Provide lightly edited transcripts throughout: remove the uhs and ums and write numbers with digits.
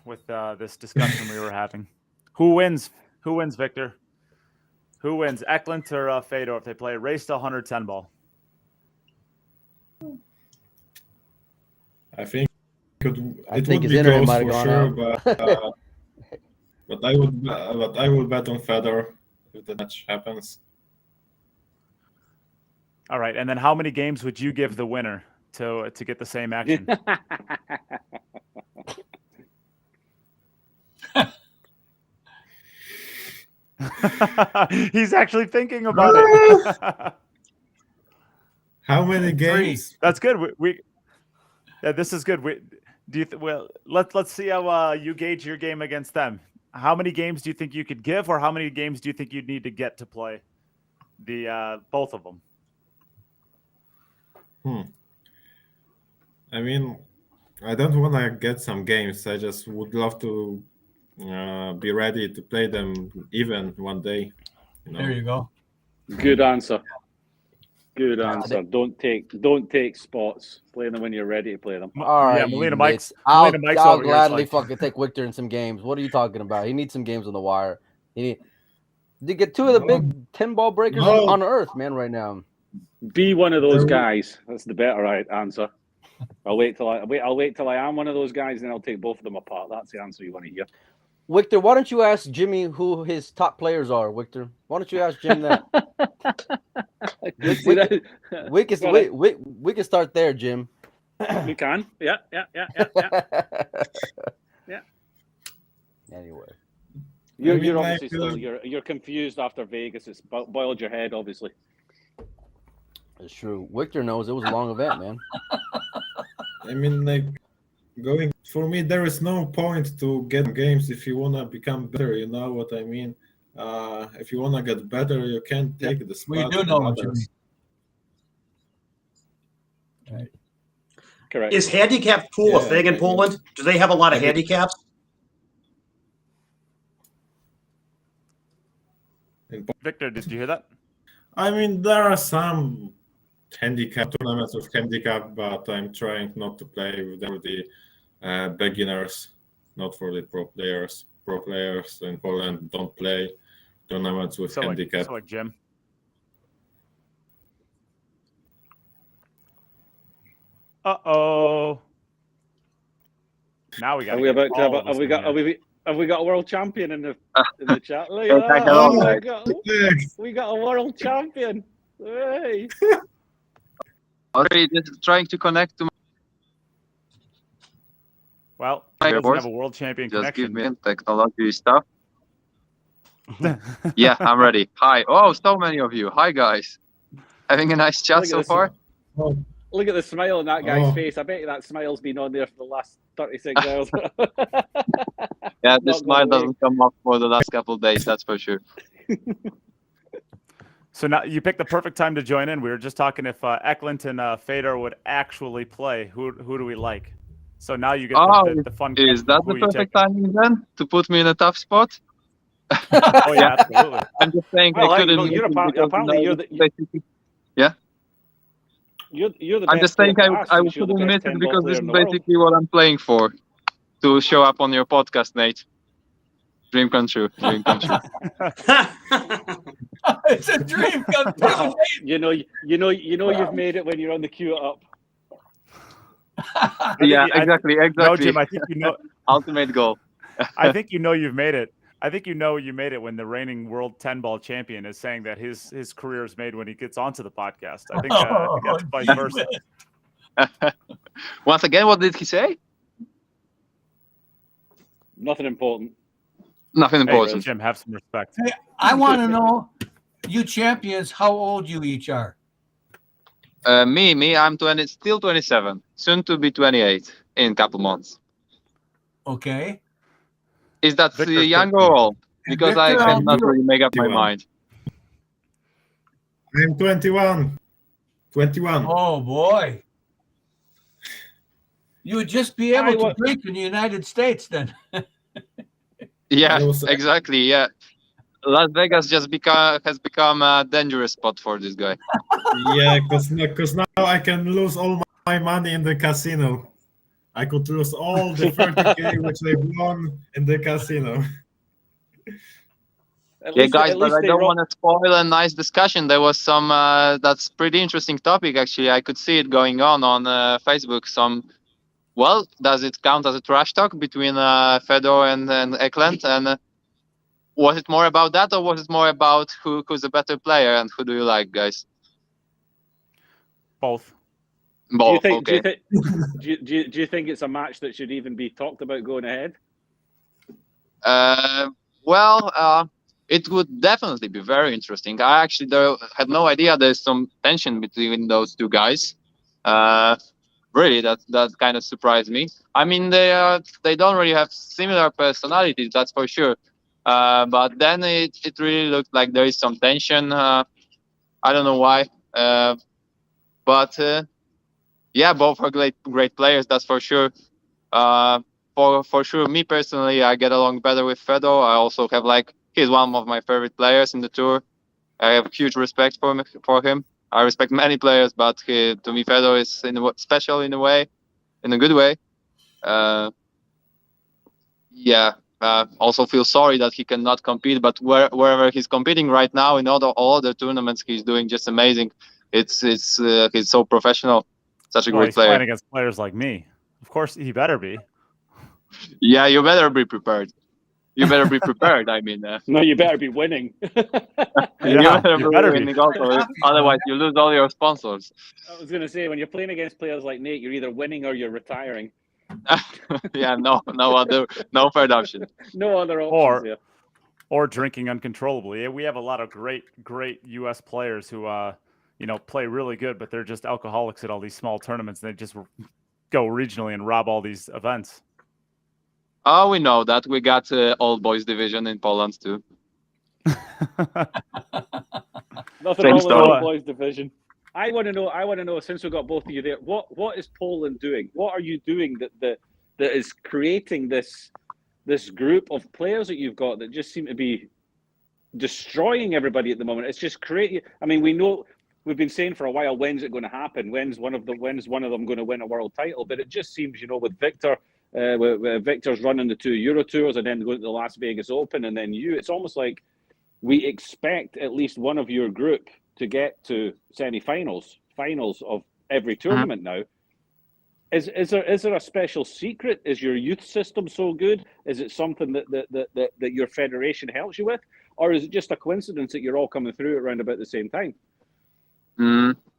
with this discussion we were having. Who wins? Who wins, Victor? Who wins, Eklund or Fedor if they play race to 110 ball? I think it would his be internet close might have for gone sure, out. but I would bet on Fedor if the match happens. All right, and then how many games would you give the winner to get the same action? He's actually thinking about it. How many games? That's good. Yeah, this is good. Well, let's see how you gauge your game against them. How many games do you think you could give, or how many games do you think you'd need to get to play the both of them? I mean, I don't want to get some games. I just would love to be ready to play them even one day. There you go. Good answer. Good answer. Don't take spots. Play them when you're ready to play them. All right, Yeah, Molina Mike's I'll over here, gladly like- fucking take Wiktor in some games. What are you talking about? He needs some games on the wire. To get two of the big 10-ball breakers on Earth, man, right now. Be one of those guys. That's the better answer. I'll wait till I am one of those guys, and then I'll take both of them apart. That's the answer you want to hear. Wiktor, why don't you ask Jimmy who his top players are, Wiktor? Why don't you ask Jim that? We can start there, Jim. We can. Yeah. Anyway. You're obviously still you're confused after Vegas. It's boiled your head, obviously. It's true. Wiktor knows it was a long event, man. I mean, like, going for me, there is no point to get games if you want to become better. You know what I mean? If you want to get better, you can't take the spot. We do know what you mean. Right. Correct. Is handicap pool a thing in Poland? Do they have a lot of handicaps? Victor, did you hear that? I mean, there are some handicap tournaments with handicap, but I'm trying not to play with them for the beginners, not for the pro players. Pro players in Poland don't play tournaments with handicap. Like Jim. Uh-oh. Now we got. Have we got a world champion in the chat? Look at that. We got a world champion. Hey. Already just trying to connect to. Well, he doesn't have a world champion just connection. give me technology stuff. Yeah, I'm ready. Hi. Oh, so many of you. Hi, guys. Having a nice chat so far. Look at the smile on that guy's face. I bet you that smile's been on there for the last 36 hours. Yeah, this smile doesn't come up for the last couple of days, that's for sure. So now you picked the perfect time to join in. We were just talking if Eklund and Fedor would actually play. Who do we like? So now you get the fun. Is that the perfect timing then to put me in a tough spot? Oh yeah, absolutely. I'm just saying I couldn't. Yeah. You're the I'm just saying I couldn't miss it because this is basically what I'm playing for. To show up on your podcast, Nate. Dream come true. Dream come true. It's a dream come true. You've made it when you're on the queue up. Yeah, exactly. No, Jim, I think you know. Ultimate goal. I think you've made it. I think you made it when the reigning world 10-ball champion is saying that his career is made when he gets onto the podcast. I think that's vice versa. Once again, what did he say? Nothing important. Nothing important. Jim, have some respect. Hey, I want to know, you champions, how old you each are. Me, I'm still 27, soon to be 28 in a couple months. Okay. Is that young or old? Because I cannot really make up my mind. I'm 21. 21. Oh boy. You would just be able to drink in the United States then. Yeah, exactly. Yeah. Las Vegas has become a dangerous spot for this guy. Yeah, because now I can lose all my money in the casino. I could lose all the 30K which I won in the casino. Yeah, guys, but I don't want to spoil a nice discussion. There was some that's pretty interesting topic actually. I could see it going on Facebook. Well, does it count as a trash talk between Fedor and Ekland? And was it more about that, or was it more about who's a better player and who do you like, guys? Both. Both. Do Okay. Do you think it's a match that should even be talked about going ahead? It would definitely be very interesting. I actually had no idea there's some tension between those two guys. Really, that kind of surprised me. I mean, they don't really have similar personalities, that's for sure. But then it really looked like there is some tension. I don't know why. But yeah, both are great players, that's for sure. For sure, me personally, I get along better with Fedor. I also have he's one of my favorite players in the tour. I have huge respect for him. I respect many players, but to me, Fedor is special in a way, in a good way. Also feel sorry that he cannot compete, but wherever he's competing right now in all other tournaments, he's doing just amazing. He's so professional, such a great He's player. playing against players like me. Of course, he better be. Yeah, you better be prepared. You better be prepared. I mean, no, you better be winning. You better be winning also. Otherwise, you lose all your sponsors. I was going to say, when you're playing against players like Nate, you're either winning or you're retiring. Yeah, no third option. No other options. Or drinking uncontrollably. We have a lot of great U.S. players who, play really good, but they're just alcoholics at all these small tournaments. And they just go regionally and rob all these events. Oh, we know that. We got old boys division in Poland too. Nothing wrong with the old boys division. I want to know. Since we got both of you there, what is Poland doing? What are you doing that is creating this group of players that you've got that just seem to be destroying everybody at the moment? It's just creating. I mean, we know. We've been saying for a while, when's it going to happen? When's one of them going to win a world title? But it just seems, with Victor, Victor's running the 2 Euro tours and then going to the Las Vegas Open, and then it's almost like we expect at least one of your group to get to semi-finals, finals of every tournament now. Is there a special secret? Is your youth system so good? Is it something that your federation helps you with, or is it just a coincidence that you're all coming through around about the same time?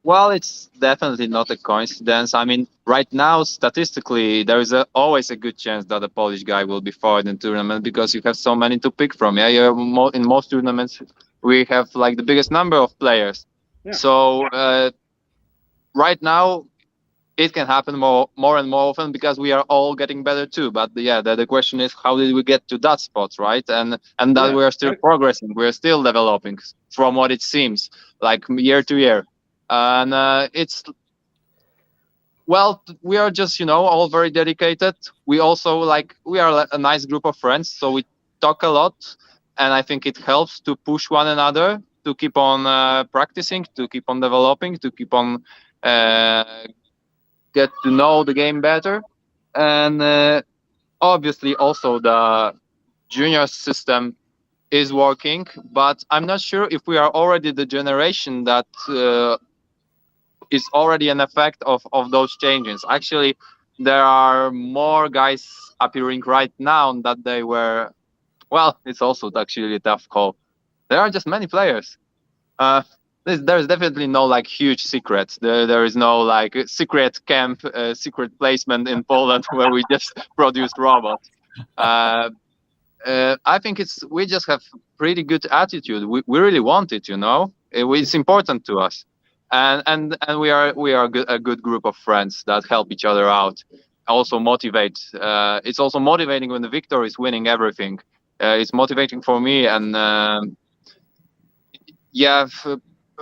Well, it's definitely not a coincidence. I mean, right now, statistically, there is always a good chance that a Polish guy will be forward in tournament because you have so many to pick from. Yeah, in most tournaments, we have the biggest number of players. Yeah. So right now, it can happen more and more often because we are all getting better too. But yeah, the question is, how did we get to that spot, right? And that we are still progressing. We are still developing from what it seems year to year. And we are just all very dedicated. We also we are a nice group of friends, so we talk a lot, and I think it helps to push one another to keep on practicing, to keep on developing, to keep on get to know the game better. And obviously also the junior system is working, but I'm not sure if we are already the generation that is already an effect of those changes. Actually, there are more guys appearing right now that they were. Well, it's also actually a tough call. There are just many players. There's definitely no huge secrets. There is no secret camp, secret placement in Poland where we just produce robots. I think we just have pretty good attitude. We really want it, It's important to us, and we are a good group of friends that help each other out. Also motivate. It's also motivating when the Victor is winning everything. It's motivating for me, and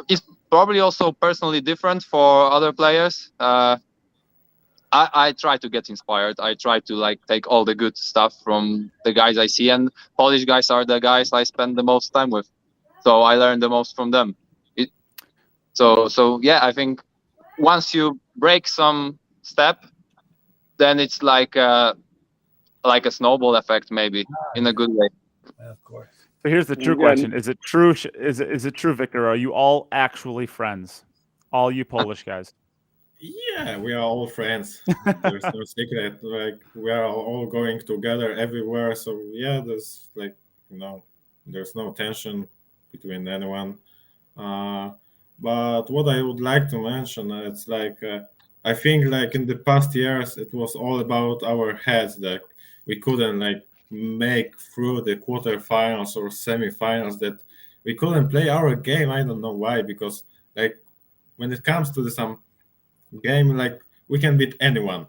it's probably also personally different for other players. I try to get inspired. I try to take all the good stuff from the guys I see, and Polish guys are the guys I spend the most time with. So I learn the most from them. So I think once you break some step, then it's like a snowball effect, maybe in a good way. Of course. So here's the true Yeah, question: Is it true? Is it true, Victor? Are you all actually friends? All you Polish guys? Yeah, we are all friends. There's no secret. Like we are all going together everywhere. So yeah, there's like there's no tension between anyone. But what I would like to mention, it's like I think like in the past years it was all about our heads that we couldn't like make through the quarterfinals or semifinals, that we couldn't play our game. I don't know why, because like when it comes to some game, like we can beat anyone,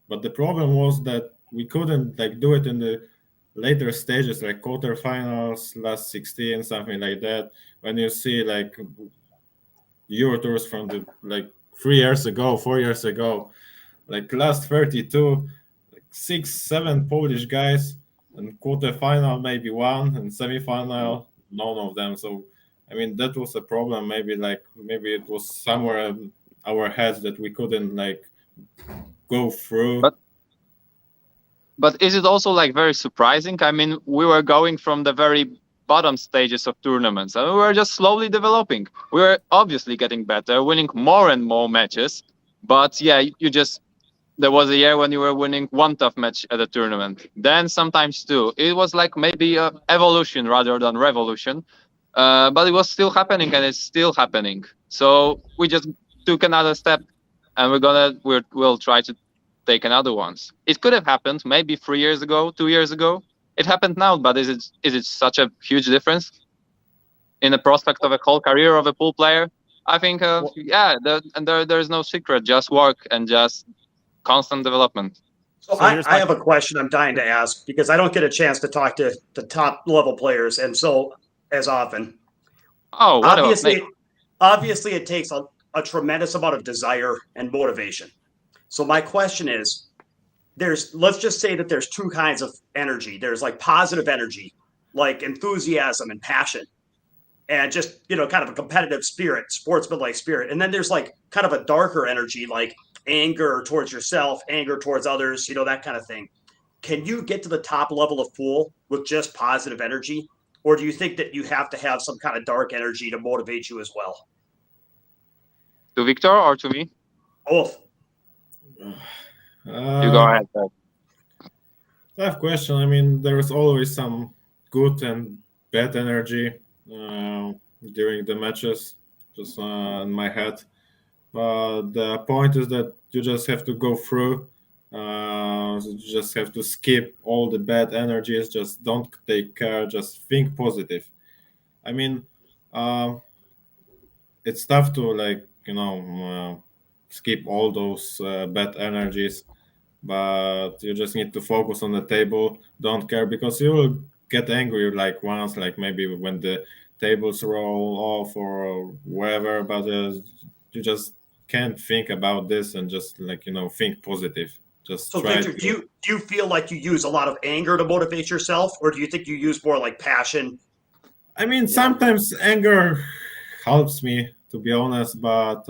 but the problem was that we couldn't like do it in the later stages, like quarterfinals, last 16, something like that. When you see like Euro tours from the like 3 years ago, 4 years ago, like last 32, like 6, 7 Polish guys, and quarterfinal maybe one, and semifinal none of them. So I mean that was a problem. Maybe it was somewhere in our heads that we couldn't like go through. But is it also like very surprising? I mean, we were going from the very bottom stages of tournaments, and we were just slowly developing. We were obviously getting better, winning more and more matches. But yeah, there was a year when you were winning one tough match at a tournament, then sometimes two. It was like maybe a evolution rather than revolution, but it was still happening, and it's still happening. So we just took another step, and we'll try to take another ones. It could have happened maybe 3 years ago, 2 years ago. It happened now, but is it such a huge difference in the prospect of a whole career of a pool player? I think there's no secret, just work and just constant development. So I have a question I'm dying to ask, because I don't get a chance to talk to the top level players, and so as often. Oh, obviously it takes a tremendous amount of desire and motivation. So my question is, let's just say that there's two kinds of energy. There's like positive energy, like enthusiasm and passion, and just, kind of a competitive spirit, sportsmanlike spirit. And then there's like kind of a darker energy, like anger towards yourself, anger towards others, that kind of thing. Can you get to the top level of pool with just positive energy? Or do you think that you have to have some kind of dark energy to motivate you as well? To Victor or to me? Both. You go ahead. Tough question. I mean, there's always some good and bad energy during the matches, just in my head. But the point is that you just have to go through. You just have to skip all the bad energies. Just don't take care. Just think positive. I mean, it's tough to skip all those bad energies, but you just need to focus on the table. Don't care, because you will get angry like once, like maybe when the tables roll off or whatever, but you just can't think about this and just think positive. Just so Victor, do you feel like you use a lot of anger to motivate yourself, or do you think you use more like passion? I mean, sometimes anger helps me, to be honest, but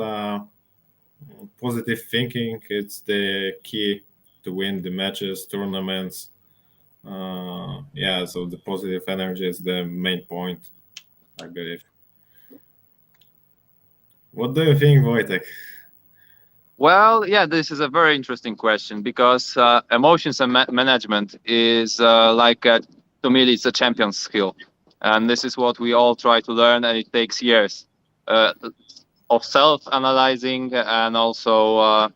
positive thinking, it's the key to win the matches, tournaments. So the positive energy is the main point, I believe. What do you think, Wojtek? Well, yeah, this is a very interesting question, because emotions and management is to me, it's a champion's skill. And this is what we all try to learn, and it takes years of self-analyzing and also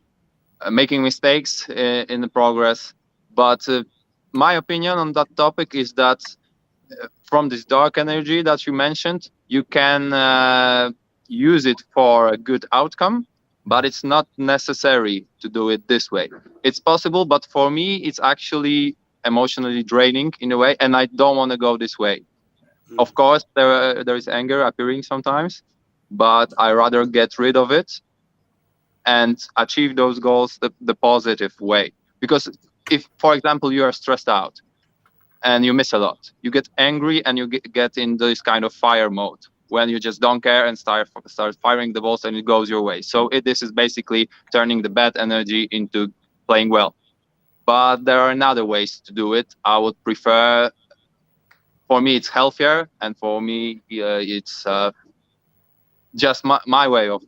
making mistakes in the progress. But my opinion on that topic is that from this dark energy that you mentioned, you can use it for a good outcome, but it's not necessary to do it this way. It's possible, but for me, it's actually emotionally draining in a way, and I don't want to go this way. Of course, there is anger appearing sometimes, but I rather get rid of it and achieve those goals the positive way. Because if, for example, you are stressed out and you miss a lot, you get angry and you get in this kind of fire mode when you just don't care and start firing the balls and it goes your way. So this is basically turning the bad energy into playing well. but there are other ways to do it. I would prefer. For me, it's healthier, and for me, it's just my way of.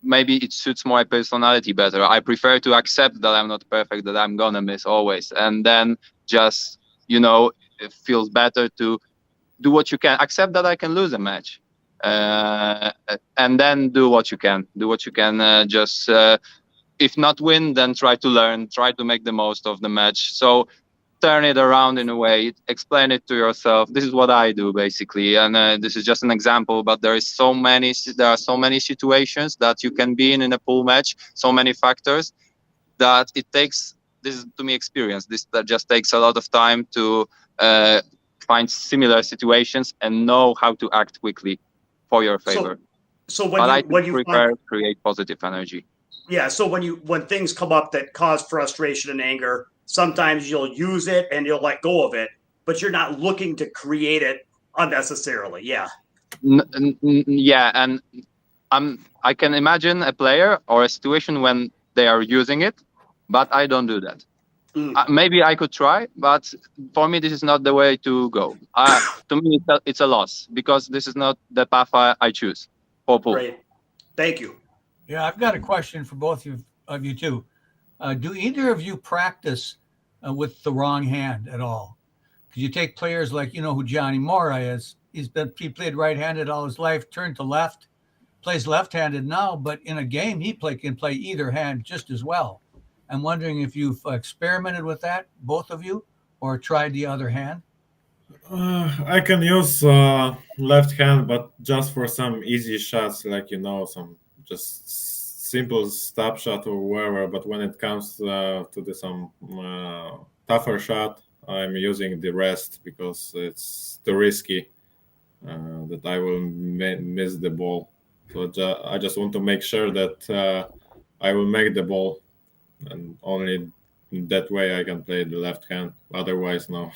Maybe it suits my personality better. I prefer to accept that I'm not perfect, that I'm gonna miss always, and then just it feels better to do what you can. Accept that I can lose a match, and then do what you can. Do what you can. Just if not win, then try to learn. Try to make the most of the match. So turn it around in a way. Explain it to yourself. This is what I do basically, and this is just an example. But there are so many situations that you can be in a pool match. So many factors that it takes. This is to me experience. That just takes a lot of time to find similar situations and know how to act quickly for your favor. So when you prefer create positive energy. Yeah. So when things come up that cause frustration and anger, sometimes you'll use it and you'll let go of it, but you're not looking to create it unnecessarily. Yeah. Yeah, and I can imagine a player or a situation when they are using it, but I don't do that. Maybe I could try, but for me, this is not the way to go. To me, it's a loss because this is not the path I choose for pool. Great. Thank you. Yeah, I've got a question for both of you too. Do either of you practice with the wrong hand at all? Because you take players like, who Johnny Mora is. He played right-handed all his life, turned to left, plays left-handed now, but in a game, he can play either hand just as well. I'm wondering if you've experimented with that, both of you, or tried the other hand? I can use left hand, but just for some easy shots, like, some just simple stop shot or whatever. But when it comes to some tougher shot, I'm using the rest because it's too risky that I will miss the ball. So I just want to make sure that I will make the ball, and only that way I can play the left hand. Otherwise, no.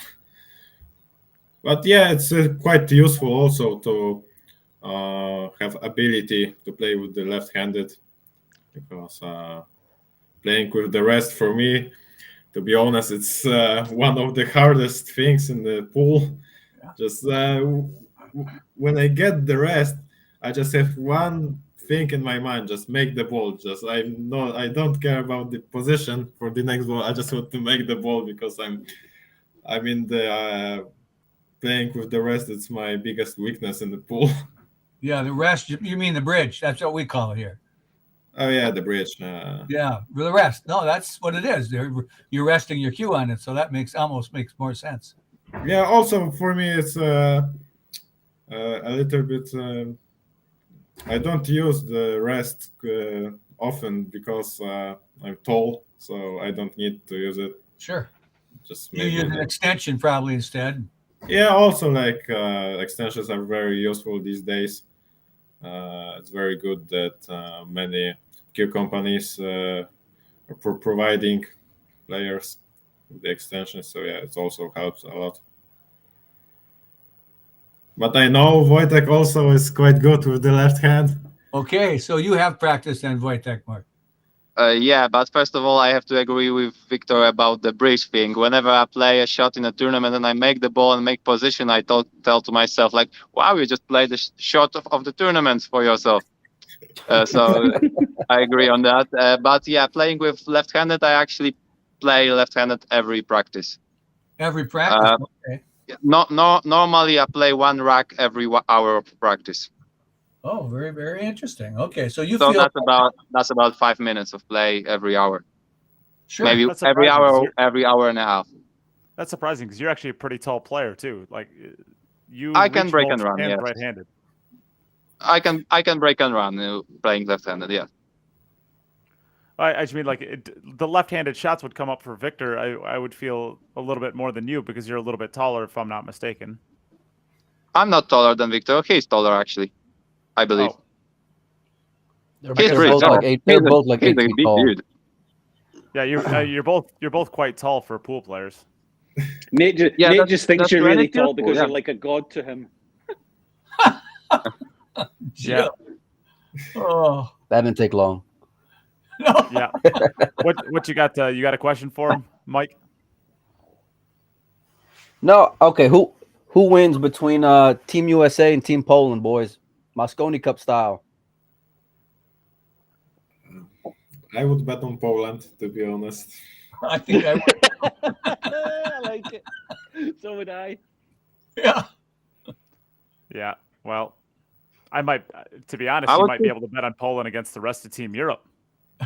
But yeah, it's quite useful also to have ability to play with the left-handed, because playing with the rest, for me, to be honest, it's one of the hardest things in the pool. Yeah. Just when I get the rest, I just have one thing in my mind: just make the ball. I don't care about the position for the next ball. I just want to make the ball because I'm in the playing with the rest. It's my biggest weakness in the pool. Yeah, the rest. You mean the bridge? That's what we call it here. Oh yeah, the bridge. Yeah, the rest. No, that's what it is. You're resting your cue on it, so that almost makes more sense. Yeah. Also, for me, it's a little bit. I don't use the rest often because I'm tall, so I don't need to use it. Sure. Just you use an extension probably instead. Yeah. Also, like extensions are very useful these days. It's very good that many queue companies are providing players with the extensions. So yeah, it also helps a lot. But I know Wojtek also is quite good with the left hand. Okay, so you have practiced then, Wojtek, Mark. Yeah, but first of all, I have to agree with Wiktor about the bridge thing. Whenever I play a shot in a tournament and I make the ball and make position, I tell to myself, like, wow, you just played the shot of the tournaments for yourself. So I agree on that. But yeah, playing with left-handed, I actually play left-handed every practice. Every practice? Okay. Normally, I play one rack every hour of practice. Oh, very, very interesting. Okay, so you feel that's about 5 minutes of play every hour. Sure, maybe every hour and a half. That's surprising because you're actually a pretty tall player too. Like I can break and run. Yeah, right-handed. I can break and run playing left-handed. Yeah. I just mean like the left-handed shots would come up for Victor. I would feel a little bit more than you because you're a little bit taller, if I'm not mistaken. I'm not taller than Victor. He's taller actually, I believe. Oh. They're both like 8 feet tall. Dude. Yeah, you're both quite tall for pool players. Nate just thinks you're really tall because you're like a god to him. Yeah. Oh, that didn't take long. No. Yeah. What you got? You got a question for him, Mike? No, okay. Who wins between Team USA and Team Poland, boys? Mosconi Cup style. I would bet on Poland, to be honest. I think I would. I like it. So would I. Yeah. Yeah. Well, I might, to be honest, I you would might be able to bet on Poland against the rest of Team Europe.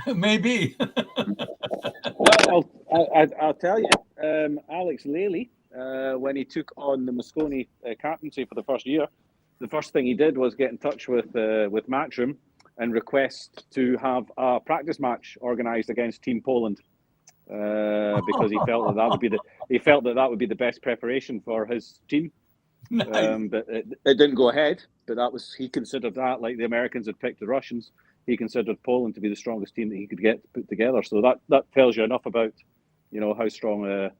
Maybe. Well, I'll tell you, Alex Lely, when he took on the Mosconi captaincy for the first year, the first thing he did was get in touch with Matchroom and request to have a practice match organised against Team Poland, because he felt that would be the best preparation for his team. Nice. But it didn't go ahead. But he considered that, like the Americans had picked the Russians, he considered Poland to be the strongest team that he could get put together. So that tells you enough about, how strong the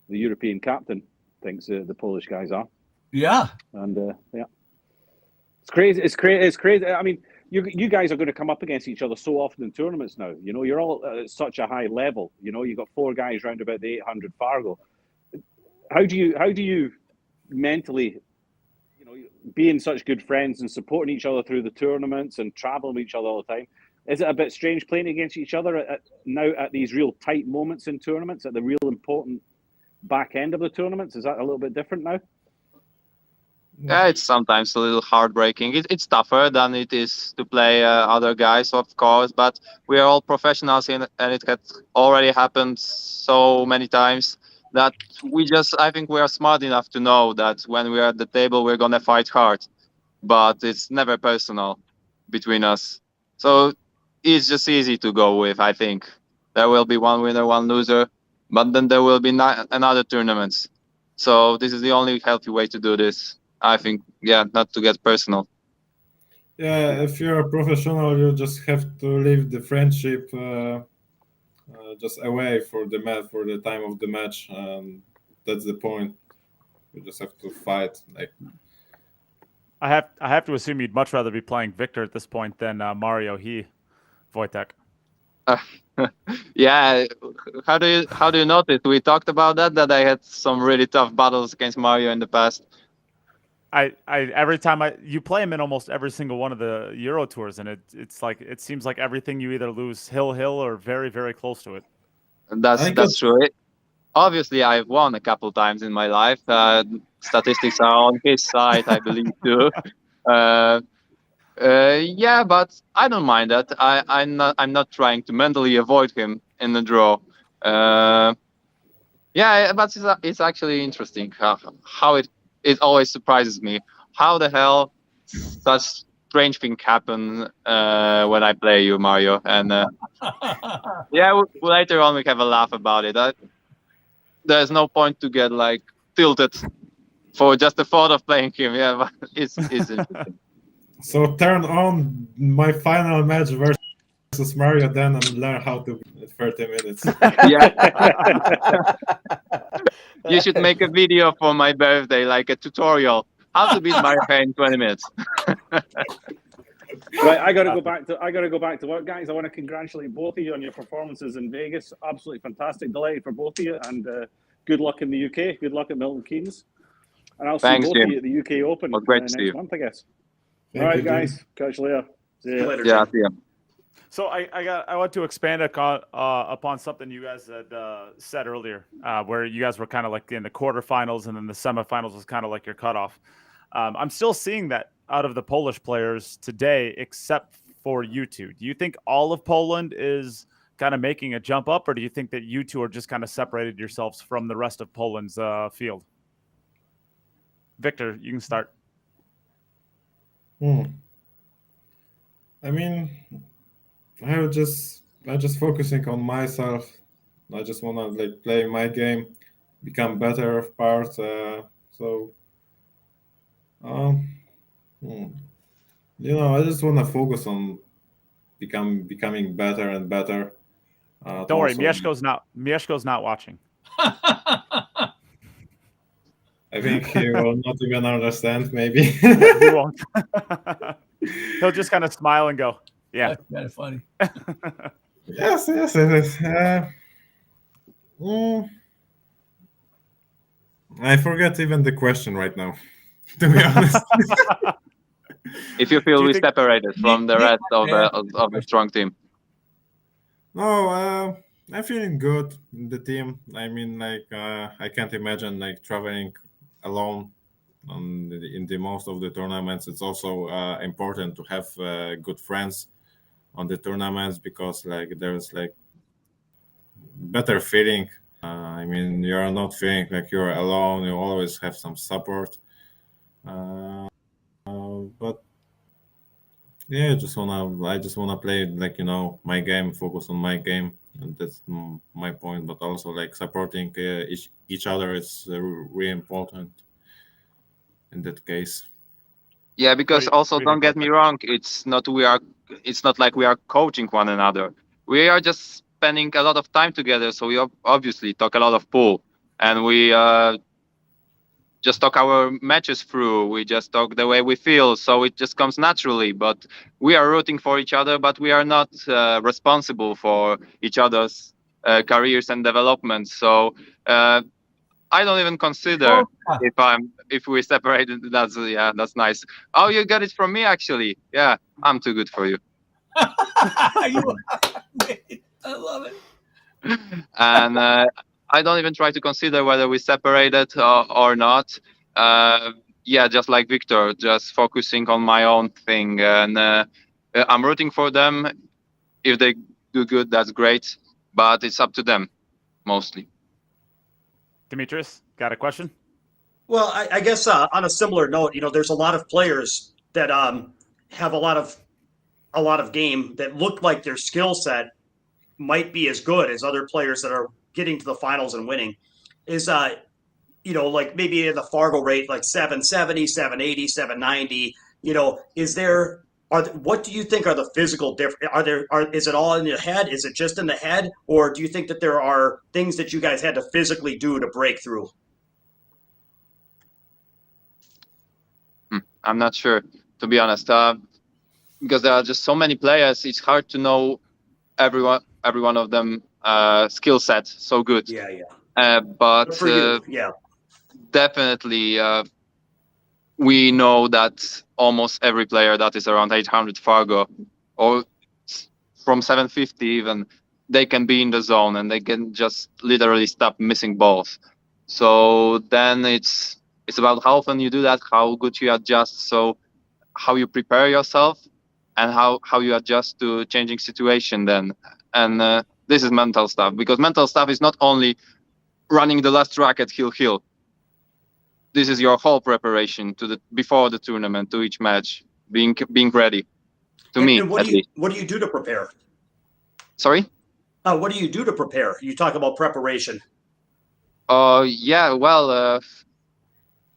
European captain thinks the Polish guys are. Yeah. And yeah, it's crazy. It's crazy. I mean, you guys are going to come up against each other so often in tournaments now. You're all at such a high level. You've got 4 guys round about the 800 Fargo. How do you mentally, being such good friends and supporting each other through the tournaments and traveling with each other all the time? Is it a bit strange playing against each other now at these real tight moments in tournaments, at the real important back end of the tournaments? Is that a little bit different now? Yeah, it's sometimes a little heartbreaking. It's tougher than it is to play other guys, of course, but we are all professionals and it had already happened so many times that I think we are smart enough to know that when we are at the table, we're going to fight hard, but it's never personal between us. So it's just easy to go with, I think. There will be one winner, one loser, but then there will be another tournaments. So this is the only healthy way to do this, I think. Yeah, not to get personal. Yeah, if you're a professional, you just have to leave the friendship just away for the time of the match. That's the point. You just have to fight. I have to assume you'd much rather be playing Victor at this point than Mario Wojtek. Yeah, how do you notice? We talked about that I had some really tough battles against Mario in the past. Every time you play him in almost every single one of the Euro tours, and it seems like everything you either lose hill or very, very close to it. That's true. Obviously, I've won a couple times in my life. Statistics are on his side, I believe too. Yeah, but I don't mind that. I'm not trying to mentally avoid him in the draw. Yeah, but it's actually interesting how it always surprises me. How the hell such strange thing happen when I play you, Mario? And yeah, later on we have a laugh about it. There's no point to get tilted for just the thought of playing him. Yeah, but it's interesting. So turn on my final match versus Mario then and learn how to win 30 minutes. Yeah. You should make a video for my birthday, like a tutorial. How to beat Mario in 20 minutes. Right, I gotta go back to work, guys. I want to congratulate both of you on your performances in Vegas. Absolutely fantastic. Delighted for both of you, and good luck in the UK. Good luck at Milton Keynes. And I'll see both of you at the UK Open next month, I guess. All right, guys. Catch you later. See you later. Yeah, see ya. So I want to expand upon something you guys had said earlier, where you guys were kind of like in the quarterfinals and then the semifinals was kind of like your cutoff. I'm still seeing that out of the Polish players today, except for you two. Do you think all of Poland is kind of making a jump up, or do you think that you two are just kind of separated yourselves from the rest of Poland's field? Victor, you can start. I mean, I'm just focusing on myself. I just want to play my game, become better of part. I just want to focus on becoming better and better. Don't worry, Mieszko's not watching. I think he will not even understand. Maybe he won't. He'll just kind of smile and go, "Yeah." That's kind of funny. Yes, it is. I forget even the question right now, to be honest. If you feel Do you we think- separated from the rest of the strong team. No, I'm feeling good in the team. I mean, like, I can't imagine like traveling alone in the most of the tournaments. It's also important to have good friends on the tournaments because like there's like better feeling. I mean, you're not feeling like you're alone. You always have some support. But yeah, I just wanna play like my game, focus on my game, and that's my point. But also like supporting each other is really important in that case. Yeah, because also don't get me wrong, it's not like we are coaching one another. We are just spending a lot of time together, so we obviously talk a lot of pool, and we just talk our matches through. We just talk the way we feel, so it just comes naturally. But we are rooting for each other, but we are not responsible for each other's careers and development. So I don't even consider if we separated. That's nice. Oh, you got it from me actually. Yeah, I'm too good for you. I love it. And I don't even try to consider whether we separated or not. Yeah, just like Victor, just focusing on my own thing, and I'm rooting for them. If they do good, that's great, but it's up to them mostly. Demetrius, got a question? Well, I guess on a similar note, there's a lot of players that have a lot of game that look like their skill set might be as good as other players that are getting to the finals and winning. Is like maybe in the Fargo rate, like 770, 780, 790. What do you think are the physical difference? Is it all in your head? Is it just in the head, or do you think that there are things that you guys had to physically do to break through? I'm not sure, to be honest, because there are just so many players. It's hard to know every one of them skill set so good. Yeah. But for you, yeah. Definitely, we know that almost every player that is around 800 Fargo or from 750 even, they can be in the zone and they can just literally stop missing balls. So then it's about how often you do that, how good you adjust, so how you prepare yourself and how you adjust to changing situation then. And this is mental stuff, because mental stuff is not only running the last racket heel. This is your whole preparation before the tournament, to each match, being ready. And what do you do to prepare? Sorry? What do you do to prepare? You talk about preparation. Yeah, well,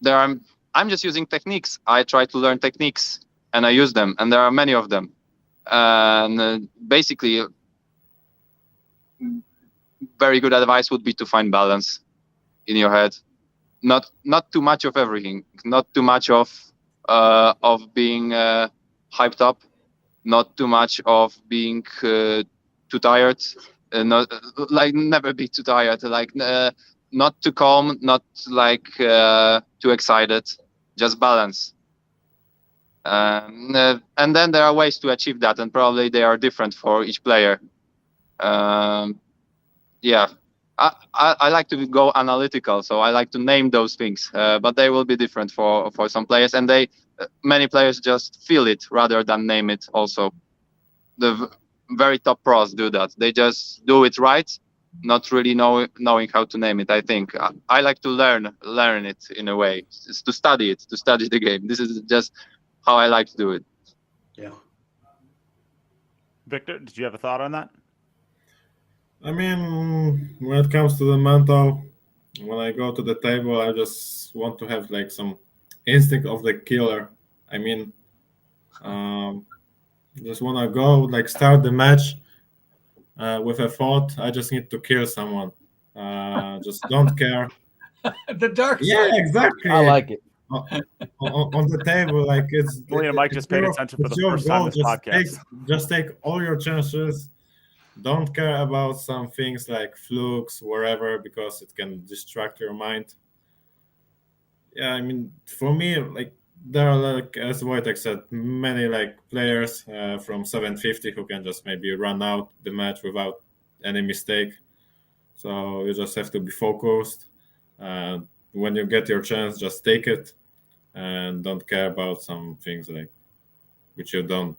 I'm just using techniques. I try to learn techniques and I use them, and there are many of them. And basically, very good advice would be to find balance in your head. Not too much of everything. Not too much of being hyped up. Not too much of being too tired. Not like never be too tired. Like not too calm. Not like too excited. Just balance. And then there are ways to achieve that, and probably they are different for each player. Yeah. I like to go analytical, so I like to name those things, but they will be different for some players, and many players just feel it rather than name it. Also, the very top pros do that. They just do it right, not really knowing how to name it. I think I like to learn it in a way. It's to study the game. This is just how I like to do it. Yeah. Victor, did you have a thought on that? I mean, when it comes to the mental, when I go to the table, I just want to have like some instinct of the killer. I mean, just want to go, like start the match with a thought. I just need to kill someone. Just don't care. The dark side. Yeah, exactly. I like it. On the table, like it's. Molina Mike just paid attention for the first time this podcast. Just take all your chances. Don't care about some things like flukes, wherever, because it can distract your mind. Yeah, I mean, for me, like there are, like as Wojtek said, many like players from 750 who can just maybe run out the match without any mistake. So you just have to be focused. When you get your chance, just take it, and don't care about some things like which you don't,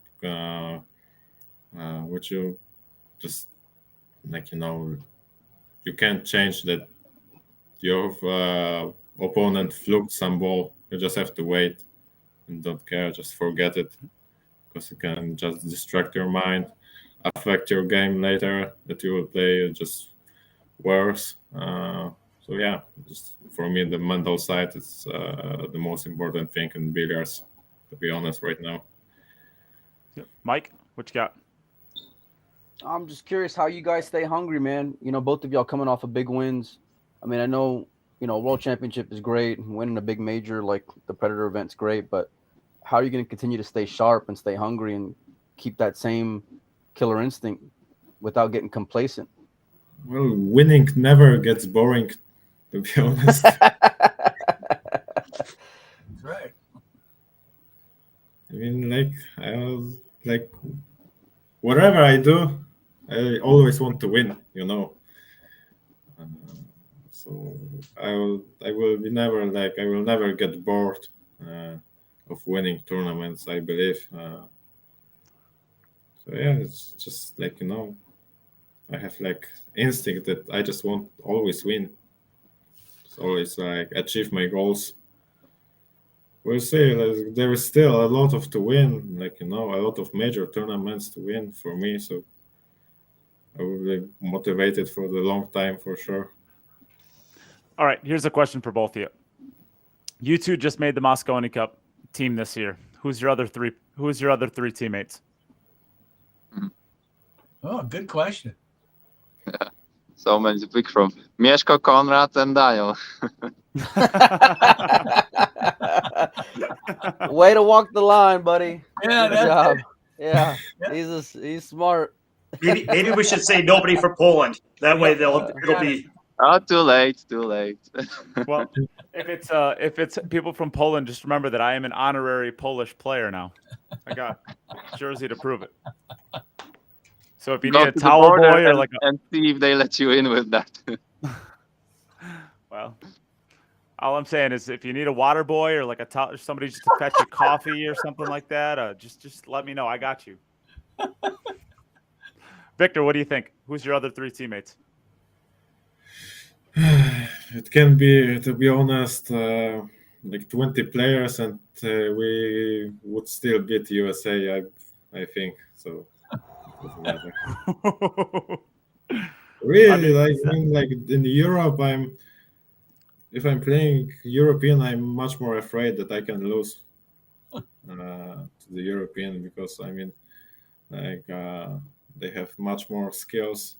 which you just like you can't change that your opponent fluked some ball. You just have to wait and don't care. Just forget it, because it can just distract your mind, affect your game later that you will play just worse. So yeah, just for me, the mental side is the most important thing in billiards, to be honest, right now. Mike, what you got? I'm just curious how you guys stay hungry, man. Both of y'all coming off of big wins. I mean, I know, World Championship is great. Winning a big major like the Predator event's great, but how are you going to continue to stay sharp and stay hungry and keep that same killer instinct without getting complacent? Well, winning never gets boring, to be honest. That's right. I mean, like whatever I do, I always want to win, So I will never get bored of winning tournaments, I believe. So yeah, it's just like I have like instinct that I just want always win. It's always like achieve my goals. We'll see. Like, there is still a lot of to win, a lot of major tournaments to win for me. So I will be motivated for the long time for sure. All right, here's a question for both of you. You two just made the Mosconi Cup team this year. Who's your other three teammates? Oh, good question. So many to pick from. Mieszko, Konrad, and Daniel. Way to walk the line, buddy. Yeah, Good that's job. it. Yeah, Yeah. he's smart. Maybe we should say nobody for Poland. That way it'll be. Oh, too late. Well, if it's people from Poland, just remember that I am an honorary Polish player now. I got jersey to prove it. So if you Go need a to the towel border boy or like and see if they let you in with that. well, all I'm saying is if you need a water boy or like somebody just to fetch you coffee or something like that, just let me know. I got you. Victor, what do you think? Who's your other three teammates? It can be, to be honest, like 20 players, and we would still beat USA. I think so. It doesn't matter. Really, like in Europe, if I'm playing European, I'm much more afraid that I can lose to the European, because they have much more skills,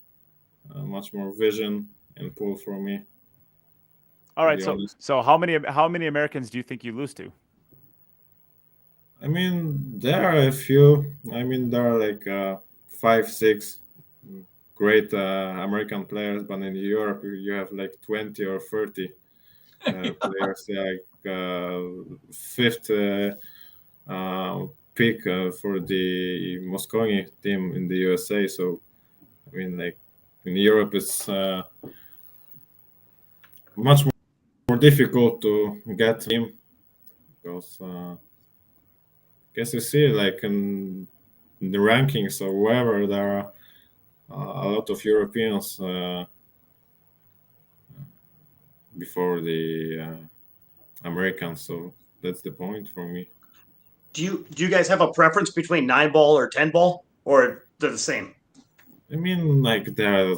much more vision and pull for me. All right, so how many Americans do you think you lose to? There are a few. There are like 5, 6 great American players, but in Europe you have like 20 or 30 players, like fifth pick for the Mosconi team in the USA. So like in Europe it's much more difficult to get him, because guess you see like in the rankings or wherever there are a lot of Europeans before the Americans. So that's the point for me. Do you guys have a preference between 9-ball or 10-ball, or they're the same? Like they're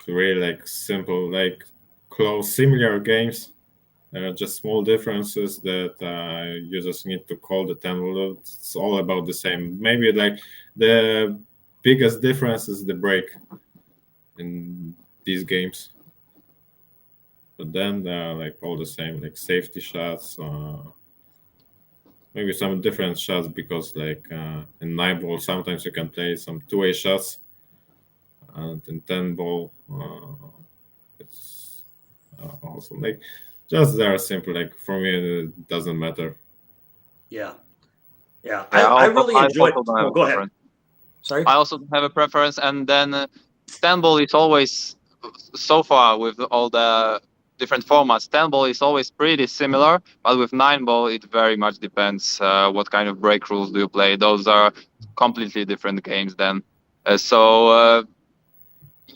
really like simple, like close, similar games. There are just small differences that you just need to call the 10 ball. It's all about the same. Maybe like the biggest difference is the break in these games. But then they're like all the same, like safety shots, maybe some different shots, because like in 9-ball sometimes you can play some two-way shots, and in 10-ball it's also like Just they're simple. Like for me, it doesn't matter. Yeah. Yeah, I really I enjoyed. also don't have Oh, a go ahead. preference. Sorry. I also don't have a preference, and then 10 ball is always, so far with all the different formats, 10 ball is always pretty similar, but with 9 ball it very much depends what kind of break rules do you play. Those are completely different games then.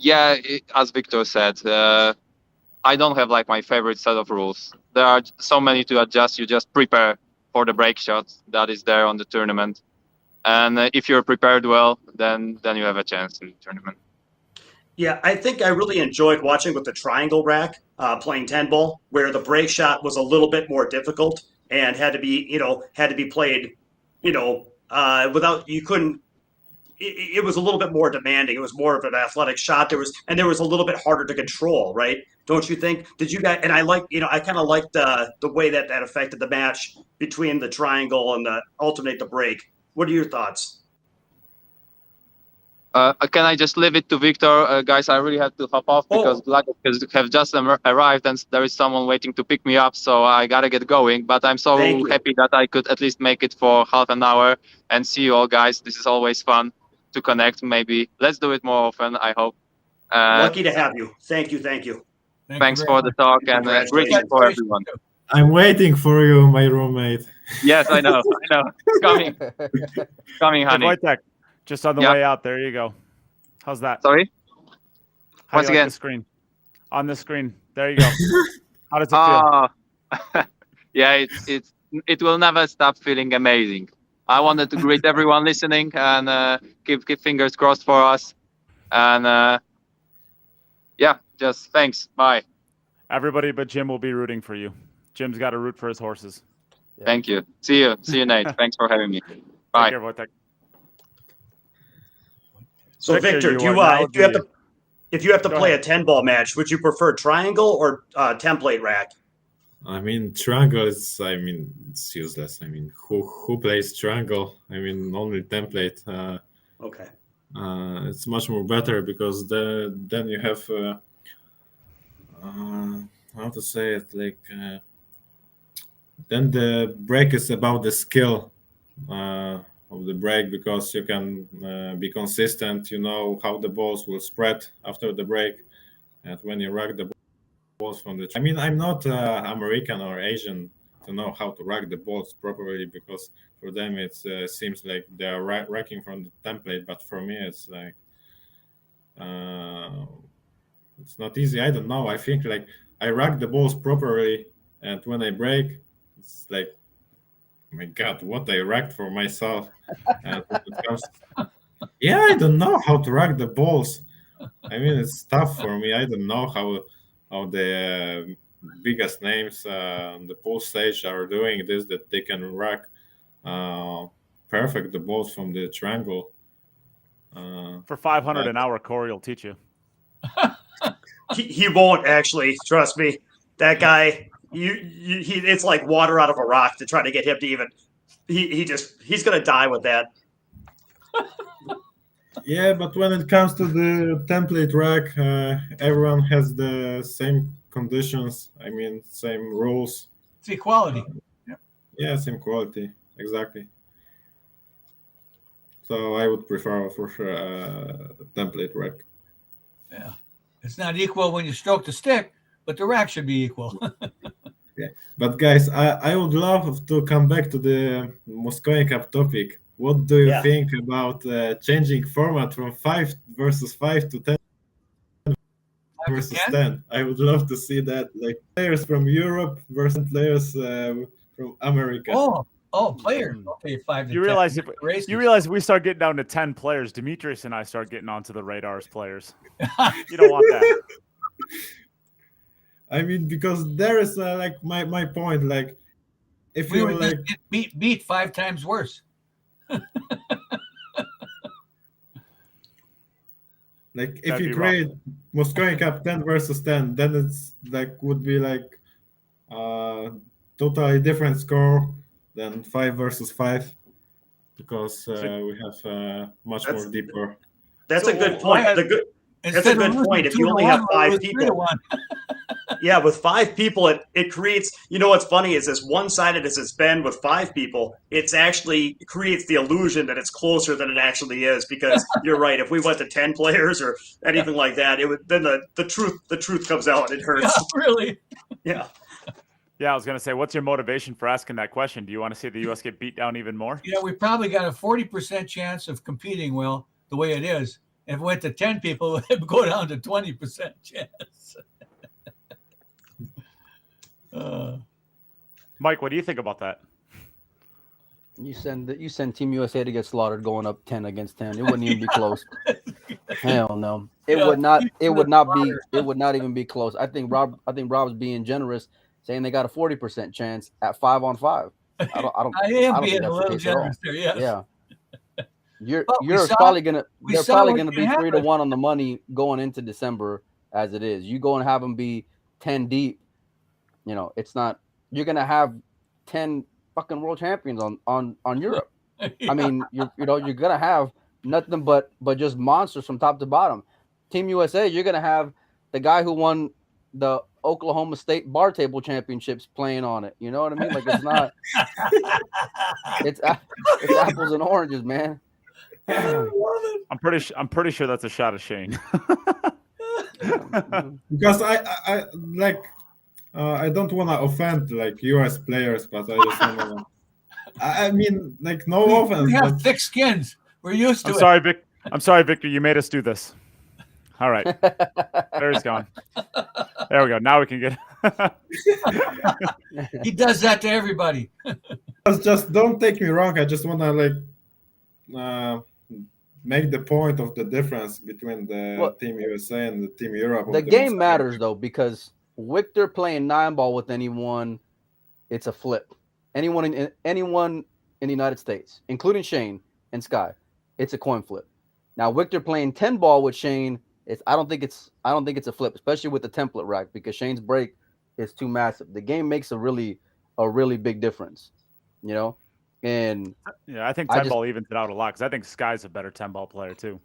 Yeah, as Victor said, I don't have like my favorite set of rules. There are so many to adjust. You just prepare for the break shot that is there on the tournament, and if you're prepared well, then you have a chance in the tournament. Yeah, I think I really enjoyed watching with the triangle rack playing 10 ball, where the break shot was a little bit more difficult and had to be played, without you couldn't. It was a little bit more demanding. It was more of an athletic shot. There was a little bit harder to control, right? Don't you think? Did you guys? And I kind of liked the way that affected the match between the triangle and the alternate the break. What are your thoughts? Can I just leave it to Victor? Guys, I really have to hop off because Black have just arrived and there is someone waiting to pick me up, so I gotta get going. But I'm so happy that I could at least make it for half an hour and see you all, guys. This is always fun to connect. Maybe let's do it more often, I hope. Lucky to have you. Thank you. Thanks for the talk and greetings for everyone. I'm waiting for you, my roommate. Yes, I know. Coming, honey. Hey, Wojtek, just on the way out. There you go. How's that? Sorry? How Once do you like again. the screen? On the screen. There you go. How does it feel? Yeah, it will never stop feeling amazing. I wanted to greet everyone listening and keep fingers crossed for us. And yeah, just thanks. Bye. Everybody but Jim will be rooting for you. Jim's got to root for his horses. Yeah. Thank you. See you, Nate. Thanks for having me. Bye. Take care, Wojtek. So Victor, if you have to play a 10 ball match, would you prefer triangle or template rack? I mean, triangle is. I mean, it's useless. I mean, who plays triangle? I mean, only template. Okay. It's much more better because then you have how to say it, like then the break is about the skill of the break, because you can be consistent. You know how the balls will spread after the break, and when you rack the balls from the. I mean, I'm not American or Asian to know how to rack the balls properly, because for them it seems like they are racking from the template, but for me it's like it's not easy. I don't know. I think like I rack the balls properly, and when I break, it's like, oh my God, what I racked for myself. And when it comes, yeah, I don't know how to rack the balls. I mean, it's tough for me. I don't know how the biggest names on the pool stage are doing this, that they can rack perfect the balls from the triangle. For 500 an hour, Corey will teach you. He won't actually. Trust me. That guy, it's like water out of a rock to try to get him to even. He's gonna die with that. Yeah, but when it comes to the template rack, everyone has the same conditions. I mean, same rules. It's equality. Yeah, same quality, exactly. So I would prefer for sure template rack. Yeah, it's not equal when you stroke the stick, but the rack should be equal. Yeah, but guys, I would love to come back to the Moscow Cup topic. What do you think about changing format from 5 versus 5 to 10 versus 10? I would love to see that, like players from Europe versus players from America. Oh, players. Okay, 5 to 10. You realize we start getting down to 10 players, Demetrius and I start getting onto the radars players. You don't want that. I mean, because there is like my point. Like, if we you would like just beat 5 times worse. Like if you create Moscow Cup 10 versus 10, then it's like would be like totally different score than 5 versus 5, because we have much more deeper. That's a good point. That's a good point. If you only have 5 people, Yeah, with 5 people, it creates. You know what's funny is as one-sided as it's been with 5 people, it's actually creates the illusion that it's closer than it actually is. Because you're right, if we went to 10 players or anything like that, it would then the truth comes out. It hurts. Yeah, really. Yeah. Yeah, I was gonna say, what's your motivation for asking that question? Do you want to see the U.S. get beat down even more? Yeah, we probably got a 40% chance of competing well the way it is. And if we went to 10 people, it would go down to 20% chance. Mike, what do you think about that? You send Team USA to get slaughtered going up 10 against 10. It wouldn't even be close. Hell no. It would not even be close. I think Rob's being generous, saying they got a 40% chance at 5-on-5. I am being a little generous there, yes. Yeah. They're probably gonna be 3-1 on the money going into December as it is. You go and have them be 10 deep, it's not. You're gonna have 10 fucking world champions on Europe. Yeah. I mean, you're gonna have nothing but just monsters from top to bottom. Team USA, you're gonna have the guy who won the Oklahoma State bar table championships playing on it. You know what I mean? Like it's not. it's apples and oranges, man. I'm pretty sure that's a shot of Shane. Because I don't want to offend like US players, but I just want to. I mean, like no offense. We have thick skins. We're used to it. I'm sorry, Victor. You made us do this. All right. There he's gone. There we go. Now we can get. He does that to everybody. Just don't take me wrong. I just want to make the point of the difference between the Team USA and the Team Europe. The game matters though, because Wiktor playing 9-ball with anyone, it's a flip. Anyone in the United States, including Shane and Sky, it's a coin flip. Now Wiktor playing 10-ball with Shane, I don't think it's a flip, especially with the template rack, because Shane's break is too massive. The game makes a really big difference, And yeah, I think 10-ball evens it out a lot because I think Sky's a better 10-ball player too.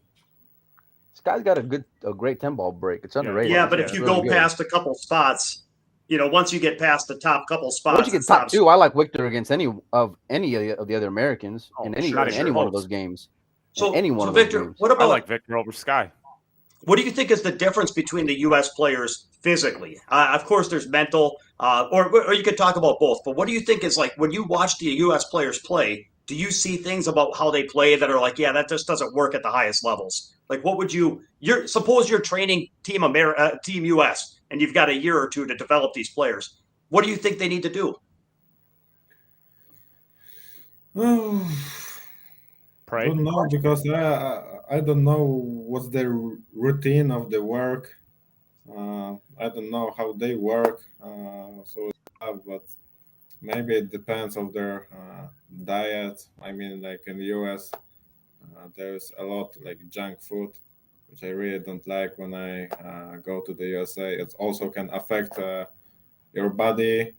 Sky's got a great 10-ball break. It's underrated. Yeah, but if you go past a couple spots, once you get past the top couple spots, once you get top 2, I like Wiktor against any of the other Americans in any one of those games. So Victor, what about I like Victor over Sky? What do you think is the difference between the U.S. players physically? Of course, there's mental, or you could talk about both. But what do you think is like when you watch the U.S. players play? Do you see things about how they play that are like, yeah, that just doesn't work at the highest levels? Like, what would suppose you're training Team U.S. and you've got a year or two to develop these players? What do you think they need to do? I don't know, because I don't know what's their routine of the work. I don't know how they work. But maybe it depends on their diet. I mean, like in the US, there's a lot like junk food, which I really don't like when I go to the USA. It also can affect your body,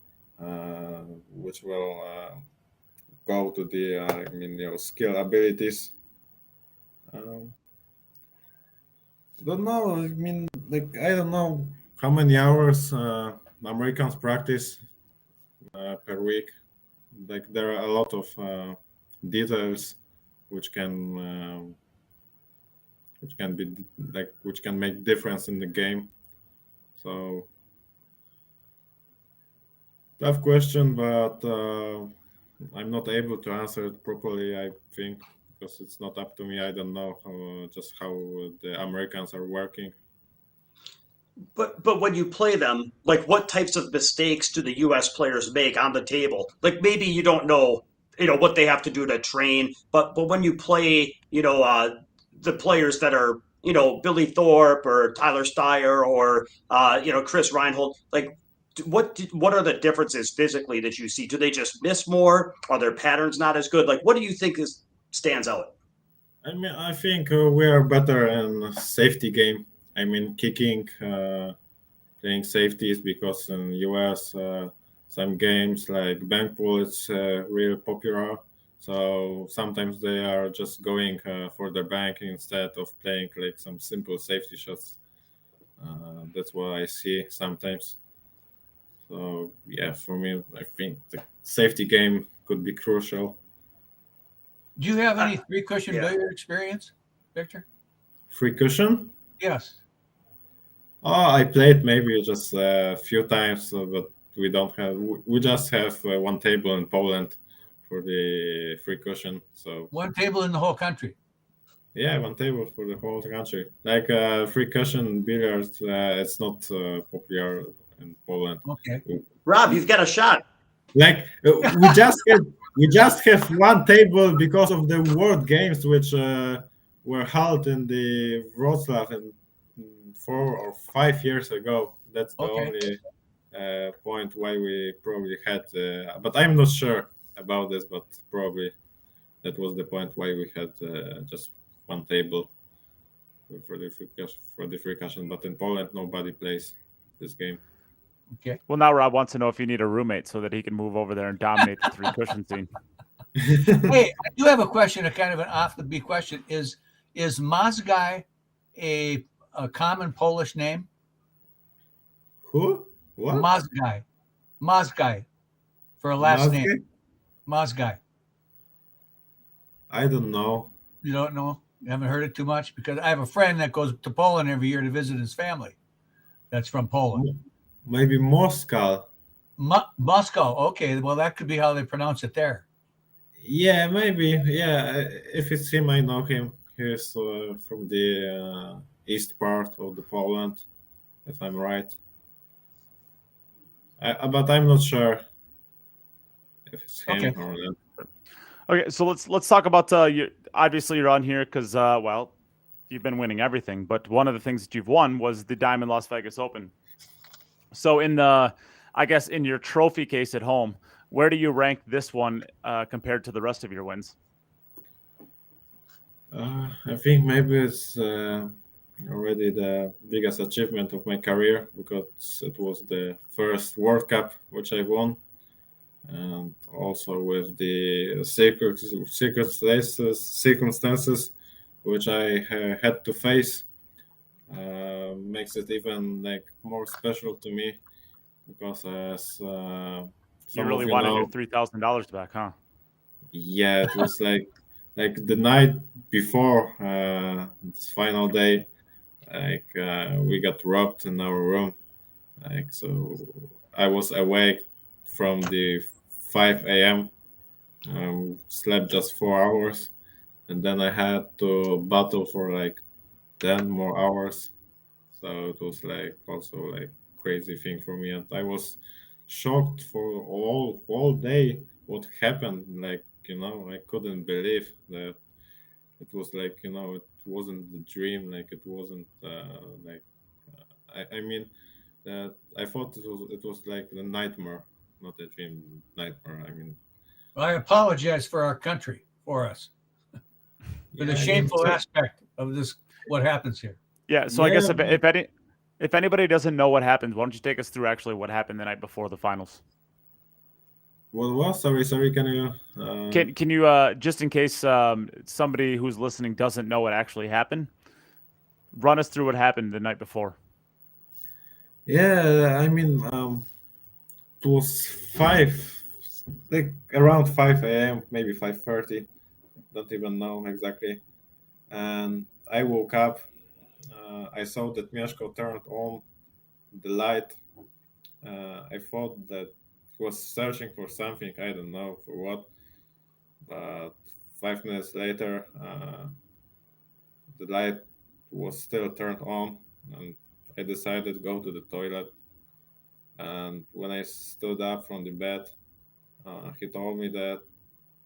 which will go to the your skill abilities. Don't know. I mean, like I don't know how many hours Americans practice per week. Like there are a lot of details which can make difference in the game. So tough question, but I'm not able to answer it properly, I think, because it's not up to me. I don't know how the Americans are working. But when you play them, like what types of mistakes do the U.S. players make on the table? Like maybe you don't know, what they have to do to train, but when you play, the players that are, Billy Thorpe or Tyler Steyer or Chris Reinhold, like what are the differences physically that you see? Do they just miss more? Are their patterns not as good? Like what do you think stands out? I mean, I think we are better in safety game. I mean, kicking, playing safeties, because in US, some games like bank pool is real popular. So sometimes they are just going for the bank instead of playing like some simple safety shots. That's what I see sometimes. So yeah, for me, I think the safety game could be crucial. Do you have any three cushion yeah. billiard experience, Victor? Free cushion? Yes. Oh, I played maybe just a few times, but we don't have. We just have one table in Poland for the free cushion. So One table in the whole country. yeah, one table for the whole country. Like free cushion billiards, it's not popular in Poland. Okay. Rob, you've got a shot. Like we just have one table because of the World Games, which were held in the Wrocław in 4 or 5 years ago. That's the Okay. only point why we probably had. But I'm not sure about this. But probably that was the point why we had just one table for the free cushion. But in Poland, nobody plays this game. Okay. Well, now Rob wants to know if you need a roommate so that he can move over there and dominate the three cushion scene. Hey, I do have a question, a kind of an off the beat question. Is Mozgai a common Polish name? Who? What? Mozgai for a last Mazge? name. Mozgai. I don't know. You don't know? You haven't heard it too much? Because I have a friend that goes to Poland every year to visit his family. That's from Poland. Maybe Moscow. Moscow. Okay, well that could be how they pronounce it there. Yeah, maybe. Yeah, if it's him, I know him. He's from the east part of the Poland, if I'm right. But I'm not sure if it's him Okay. or not. Okay, so let's talk about you. Obviously, you're on here because well, you've been winning everything. But one of the things that you've won was the Diamond Las Vegas Open. So I guess in your trophy case at home, where do you rank this one compared to the rest of your wins? I think maybe it's already the biggest achievement of my career because it was the first World Cup which I won, and also with the circumstances which I had to face, makes it even like more special to me because as You really wanted your $3,000 back, huh? Yeah, it was like the night before this final day, like we got robbed in our room. Like so, I was awake from the 5 a.m. Slept just 4 hours, and then I had to battle for like 10 more hours. So it was like also like crazy thing for me, and I was shocked for all day what happened. Like I couldn't believe that it was like it wasn't the dream. Like it wasn't like I mean that I thought it was like the nightmare, not a dream. Nightmare. I mean, Well, I apologize for our country, for us, for the shameful aspect of this. What happens here? Yeah. So I guess if anybody doesn't know what happened, why don't you take us through actually what happened the night before the finals? Well, sorry. Can you? Can you just in case somebody who's listening doesn't know what actually happened, run us through what happened the night before? Yeah, I mean, it was around 5 a.m., maybe 5:30. Don't even know exactly. And I woke up. I saw that Mieszko turned on the light. I thought that he was searching for something. I don't know for what. But 5 minutes later, the light was still turned on, and I decided to go to the toilet. And when I stood up from the bed, he told me that,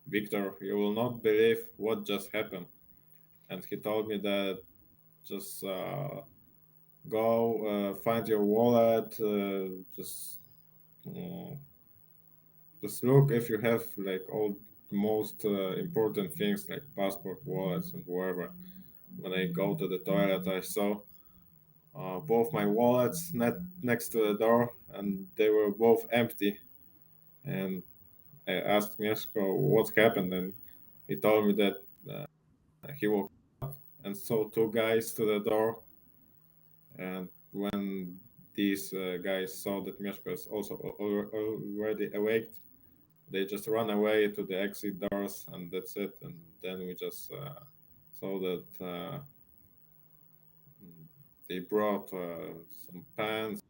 Victor, you will not believe what just happened. And he told me that just go find your wallet, just look if you have like all the most important things like passport, wallets, and whatever. When I go to the toilet, I saw both my wallets next to the door, and they were both empty. And I asked Mieszko what happened, and he told me that he woke up and saw two guys to the door. And when these guys saw that Mieszko is also already awake, they just run away to the exit doors, and that's it. And then we just saw that they brought some pants,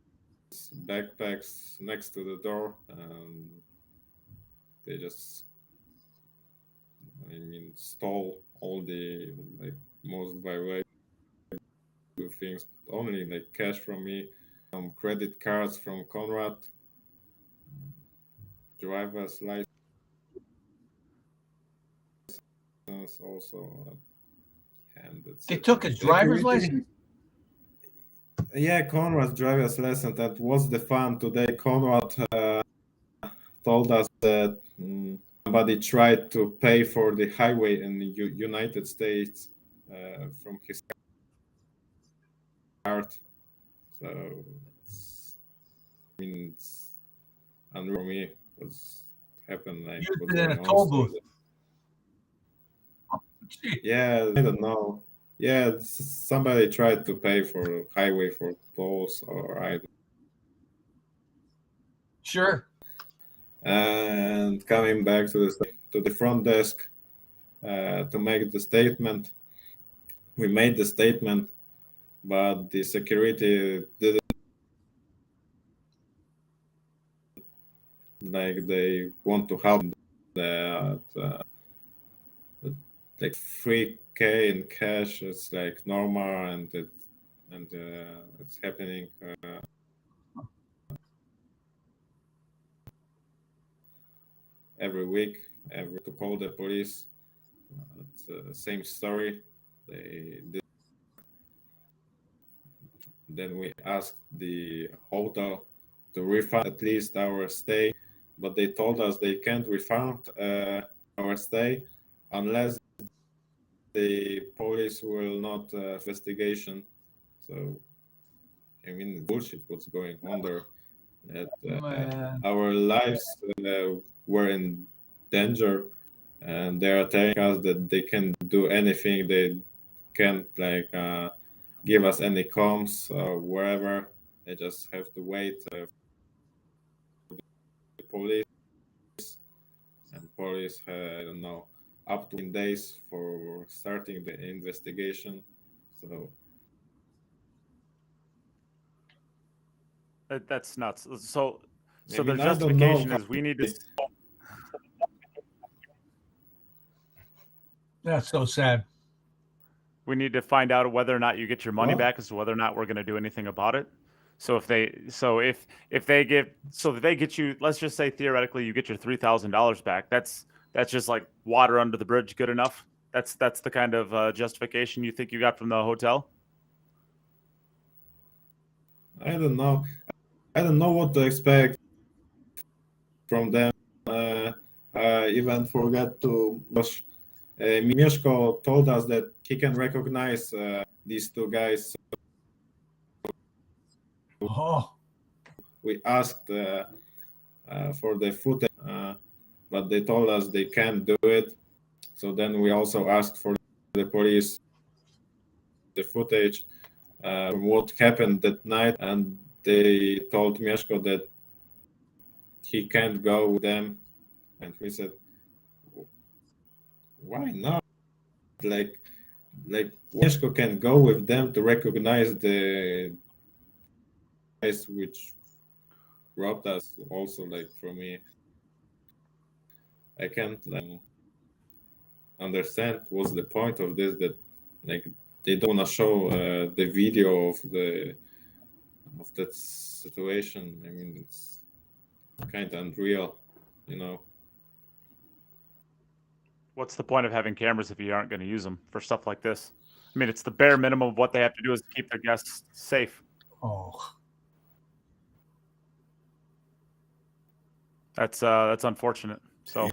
backpacks next to the door, and they just, stole all the most valuable things, only cash from me, some credit cards from Conrad, driver's license also, and They took his driver's license? Yeah, Conrad's driver's license. That was the fun today. Conrad told us that somebody tried to pay for the highway in the United States from his card. So, it's unreal for me. Was happened Used it in a toll booth. Yeah, I don't know. Yeah, somebody tried to pay for highway for tolls, or I. Sure. And coming back to the front desk to make the statement, we made the statement, but the security didn't they want to help that. 3K in cash is normal, and it's happening every week. To call the police, it's the same story. They did. Then we asked the hotel to refund at least our stay, but they told us they can't refund our stay unless the police will not investigation. So, bullshit what's going on there. That our lives were in danger, and they are telling us that they can do anything. They can't give us any comms or wherever. They just have to wait for the police, and police I don't know, up to 10 days for starting the investigation. So that's nuts. So their justification is we need to. That's so sad. We need to find out whether or not you get your money back, as to whether or not we're going to do anything about it. So if they get you, let's just say theoretically you get your $3,000 back. That's just like water under the bridge. Good enough. That's the kind of justification you think you got from the hotel. I don't know. I don't know what to expect from them. I even forgot to. Mieszko told us that he can recognize these two guys. Oh. We asked for the footage, but they told us they can't do it. So then we also asked for the police the footage from what happened that night, and they told Mieszko that he can't go with them, and we said, why not? Like Mieszko can go with them to recognize the guys which robbed us. Also, for me, I can't understand what's the point of this. That they don't want to show the video of that situation. It's kind of unreal, What's the point of having cameras if you aren't going to use them for stuff like this? It's the bare minimum of what they have to do is keep their guests safe. Oh, that's unfortunate. So,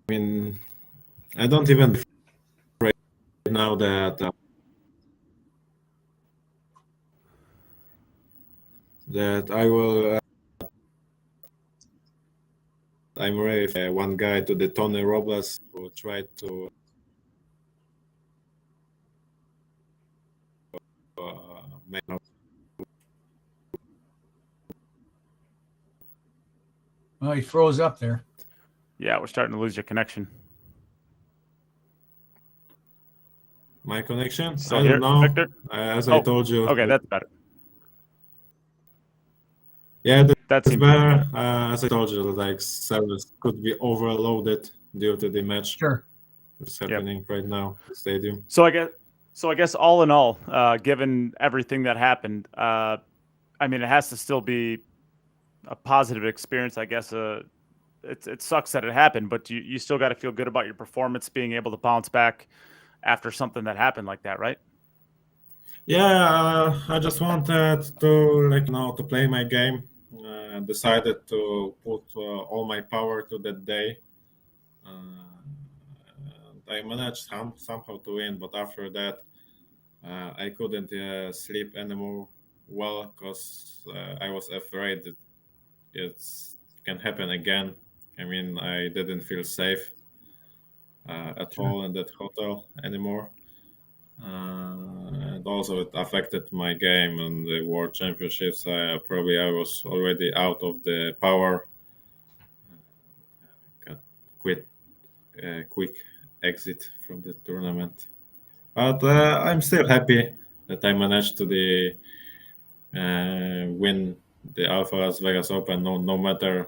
I don't even right now that I will. I'm ready. One guy to the Tony Robles who tried to make Well, he froze up there. Yeah, we're starting to lose your connection. My connection? So I here, don't know. Victor? As I told you. Okay, that's better. Yeah, That that's seems better. As I told you, like service could be overloaded due to the match Sure. that's happening right now at the stadium. So I guess all in all, given everything that happened, I mean, it has to still be a positive experience. I guess it sucks that it happened, but you still got to feel good about your performance, being able to bounce back after something that happened like that, right? Yeah, I just wanted to to play my game. Decided to put all my power to that day. I managed somehow to win, but after that, I couldn't sleep anymore well because I was afraid that it can happen again. I mean, I didn't feel safe at all in that hotel anymore. And also it affected my game and the World Championships. Probably I was already out of the power. Got quick exit from the tournament. But I'm still happy that I managed to win the Alpha Las Vegas Open, no matter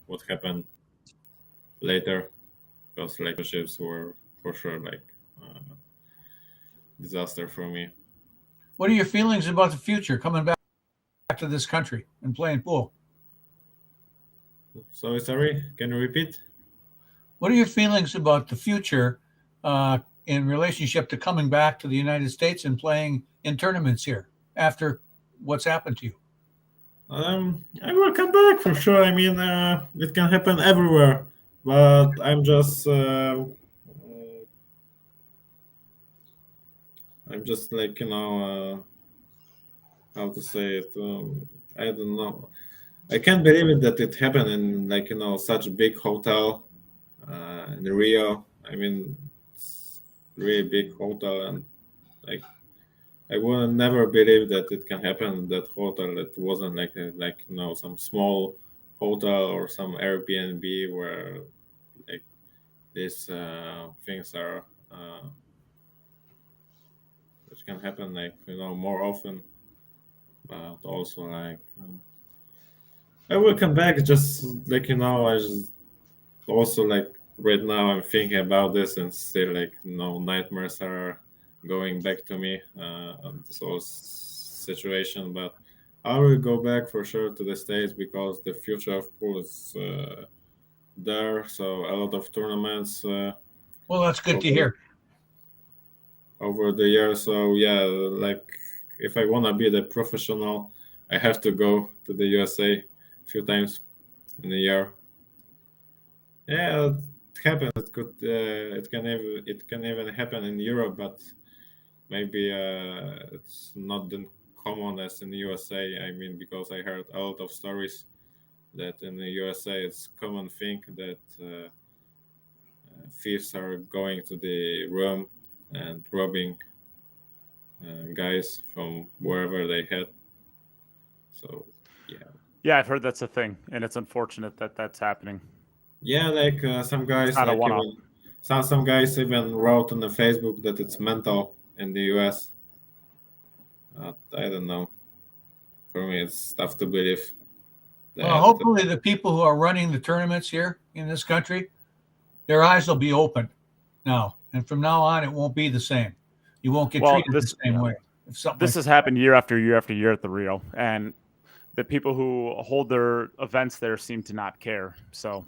what happened later, because championships were for sure disaster for me. What are your feelings about the future coming back to this country and playing pool? Sorry, can you repeat? What are your feelings about the future in relationship to coming back to the United States and playing in tournaments here after what's happened to you? I will come back for sure. I mean, it can happen everywhere, but I'm just how to say it. I don't know. I can't believe it that it happened in such a big hotel in Rio. I mean, it's really big hotel, and like I would never believe that it can happen in that hotel. It wasn't some small hotel or some Airbnb where like these things are which can happen more often. But also I will come back just I just also right now I'm thinking about this and still nightmares are going back to me on this whole situation. But I will go back for sure to the States because the future of pool is there. So a lot of tournaments. Well, that's good to hear. Over the years, so yeah, if I wanna be the professional, I have to go to the USA a few times in a year. Yeah, it happens. It can even happen in Europe, but maybe it's not the common as in the USA. I mean, because I heard a lot of stories that in the USA it's common thing that thieves are going to the room and robbing guys from wherever they head. So yeah, I've heard that's a thing, and it's unfortunate that that's happening. Yeah, some guys some guys even wrote on the Facebook that it's mental in the US. I don't know. For me, it's tough to believe. Well, hopefully the people who are running the tournaments here in this country, their eyes will be open now, and from now on, it won't be the same. You won't get treated the same way. This has happened year after year after year at the Rio, and the people who hold their events there seem to not care. So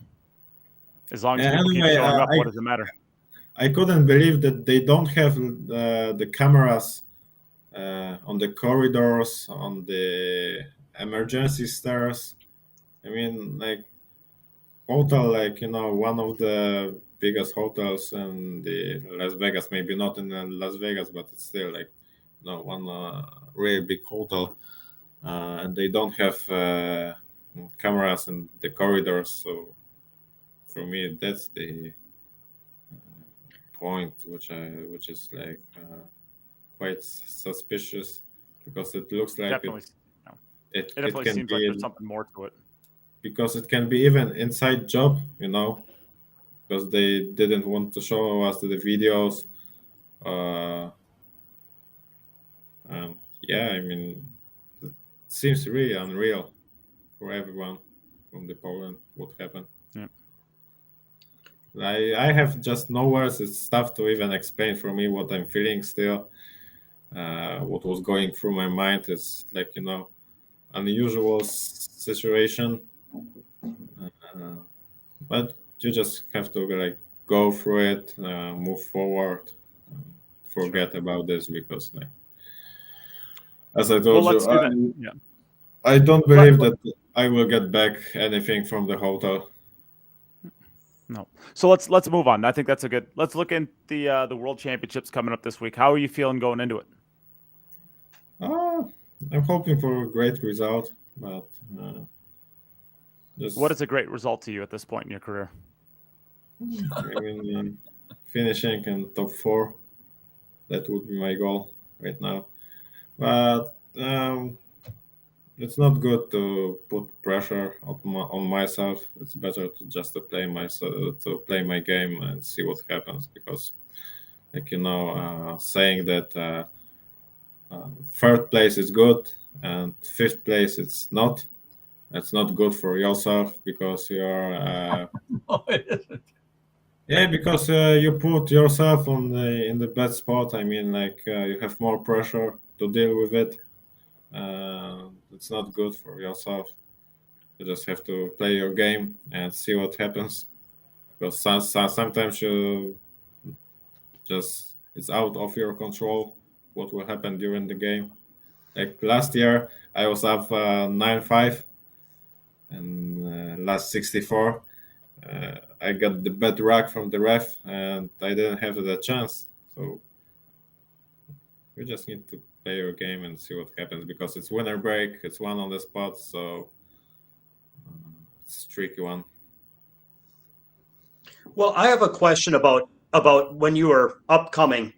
as long as people keep showing up, what does it matter? I couldn't believe that they don't have the cameras on the corridors, on the emergency stairs. I mean, hotel, one of the biggest hotels in the Las Vegas, maybe not in Las Vegas, but it's still one really big hotel. And they don't have cameras in the corridors. So for me, that's the point which is quite suspicious because it looks like it definitely seems like there's something more to it. because it can be even inside job, because they didn't want to show us the videos. And yeah, I mean, it seems really unreal for everyone from the Poland what happened. Yeah. I have just no words. It's tough to even explain for me what I'm feeling still. What was going through my mind is like, unusual situation. But you just have to like go through it, move forward, forget about this because like, as I told Well, let's do that. you, Yeah. I don't believe that I will get back anything from the hotel. No. So let's move on. I think that's a good. Let's look at the World Championships coming up this week. How are you feeling going into it? I'm hoping for a great result, but just What is a great result to you at this point in your career? I mean, finishing in top 4. That would be my goal right now. But it's not good to put pressure on myself. It's better to just to play my game and see what happens. Because, like saying that third place is good and fifth place it's not. It's not good for yourself because you're. No, it isn't. Yeah, because you put yourself in the bad spot. I mean, like you have more pressure to deal with it. It's not good for yourself. You just have to play your game and see what happens. Because sometimes you just it's out of your control what will happen during the game. Like last year, I was up 9-5, and last 64. I got the bad rack from the ref, and I didn't have the chance. So we just need to play your game and see what happens because it's winner break. It's one on the spot, so it's a tricky one. Well, I have a question about when you were upcoming.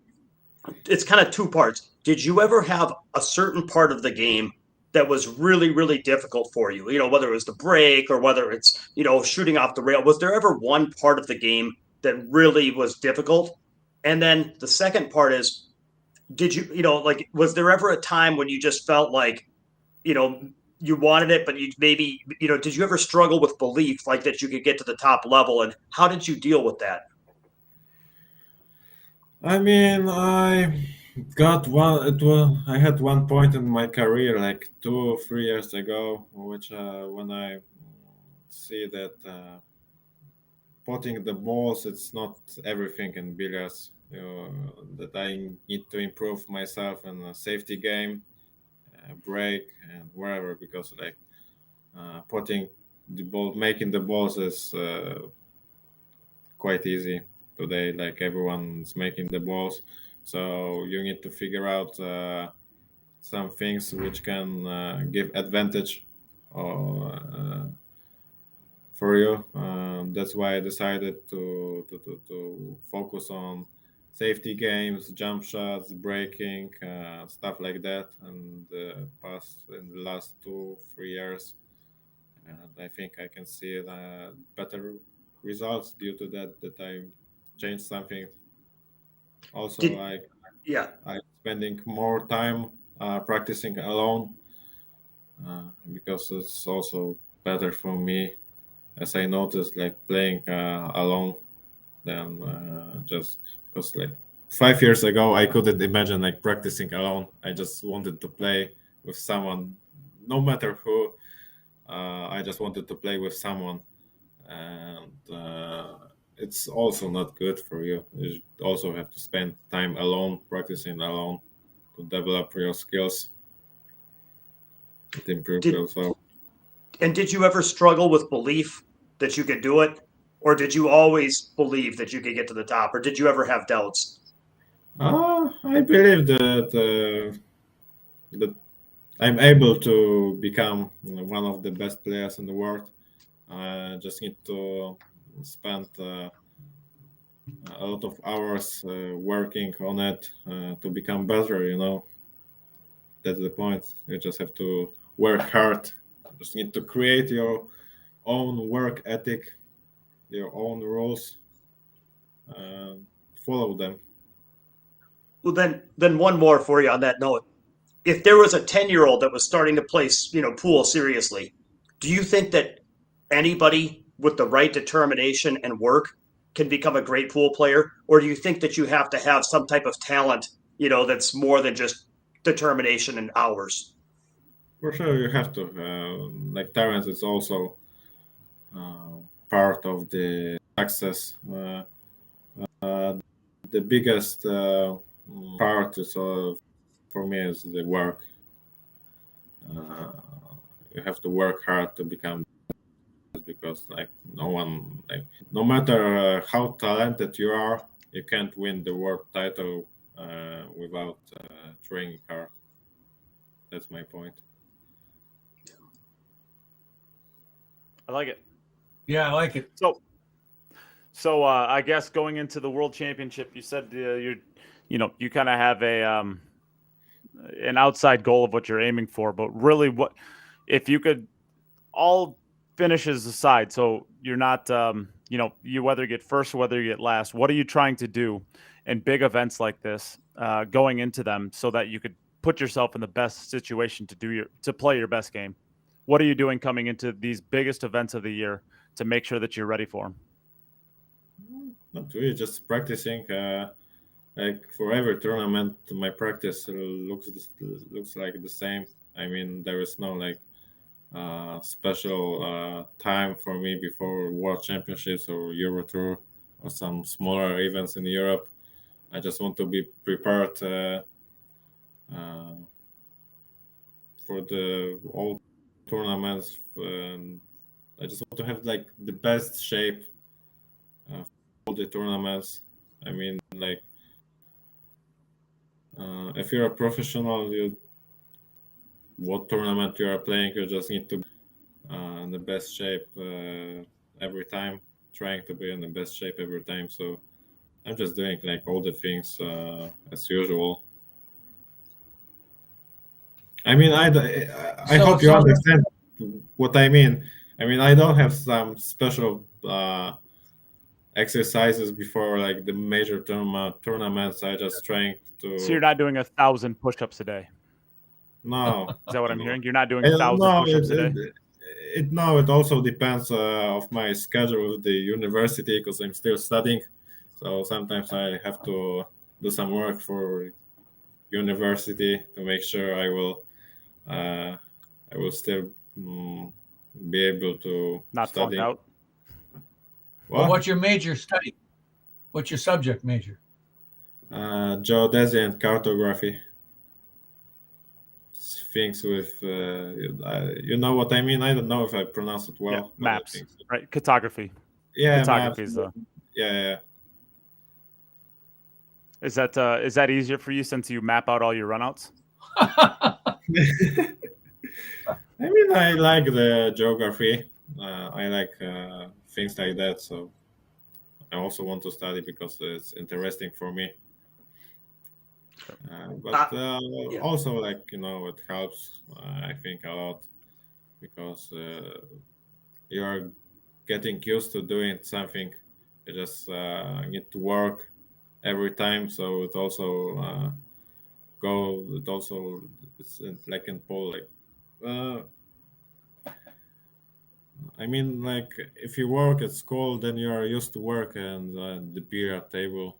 It's kind of two parts. Did you ever have a certain part of the game that was really, really difficult for you? Whether it was the break or whether it's, shooting off the rail. Was there ever one part of the game that really was difficult? And then the second part is, did you, was there ever a time when you just felt like, you wanted it, but you maybe, did you ever struggle with belief like that you could get to the top level? And how did you deal with that? I mean, I had one point in my career, like 2 or 3 years ago, which when I see that potting the balls, it's not everything in billiards. That I need to improve myself in a safety game, break, and wherever, because like potting the ball, making the balls is quite easy today. Like everyone's making the balls, so you need to figure out some things which can give advantage for you. That's why I decided to focus on safety games, jump shots, breaking, stuff like that. And in the last 2-3 years, and I think I can see better results due to that I changed something. Also, I'm spending more time practicing alone because it's also better for me, as I noticed, like playing alone than just because like 5 years ago I couldn't imagine like practicing alone. I just wanted to play with someone, no matter who. I just wanted to play with someone, and it's also not good for you. You also have to spend time alone, practicing alone, to develop your skills, to improve yourself. And did you ever struggle with belief that you could do it? Or did you always believe that you could get to the top? Or did you ever have doubts? I believe that I'm able to become one of the best players in the world. I just need to spend a lot of hours working on it to become better. That's the point. You just have to work hard. You just need to create your own work ethic, your own rules, follow them. Well, then one more for you on that note. If there was a 10-year-old that was starting to play, pool seriously, do you think that anybody with the right determination and work can become a great pool player? Or do you think that you have to have some type of talent, that's more than just determination and hours? For sure, you have to. Like talent is also part of the success. The biggest part is for me is the work. You have to work hard to become, because no matter how talented you are, you can't win the world title without training hard. That's my point. I like it. Yeah, I like it. So I guess going into the World Championship, you said you kind of have an outside goal of what you're aiming for, but really, what if you could, all finishes aside, so you're not you whether you get first or whether you get last, what are you trying to do in big events like this, going into them, so that you could put yourself in the best situation to play your best game? What are you doing coming into these biggest events of the year to make sure that you're ready for them? Not really, just practicing. Like for every tournament, my practice looks like the same. I mean, there is no special time for me before World Championships or Euro Tour or some smaller events in Europe. I just want to be prepared for the all tournaments. I just want to have the best shape for all the tournaments. I mean, if you're a professional, what tournament you are playing, you just need to be in the best shape every time, trying to be in the best shape every time. So I'm just doing all the things as usual. I mean, I hope you understand what I mean. I mean, I don't have some special exercises before the major tournaments. I just trying to. So you're not doing 1,000 push-ups a day? No. Is that what I'm hearing? You're not doing 1,000 push-ups a day? It also depends of my schedule with the university, because I'm still studying. So sometimes I have to do some work for university to make sure I will still be able to not study. Out. Well, what's your major study? What's your subject major? Geodesy and cartography. Things with you know what I mean. I don't know if I pronounce it well. Yeah, maps, right? Cartography. Yeah, cartography is yeah. Is that easier for you since you map out all your runouts? I mean, I like the geography. I like things like that. So I also want to study because it's interesting for me. Also, it helps, I think, a lot, because you are getting used to doing something. You just need to work every time. So it also it's like in pool. I mean, if you work at school, then you are used to work and the billiard table,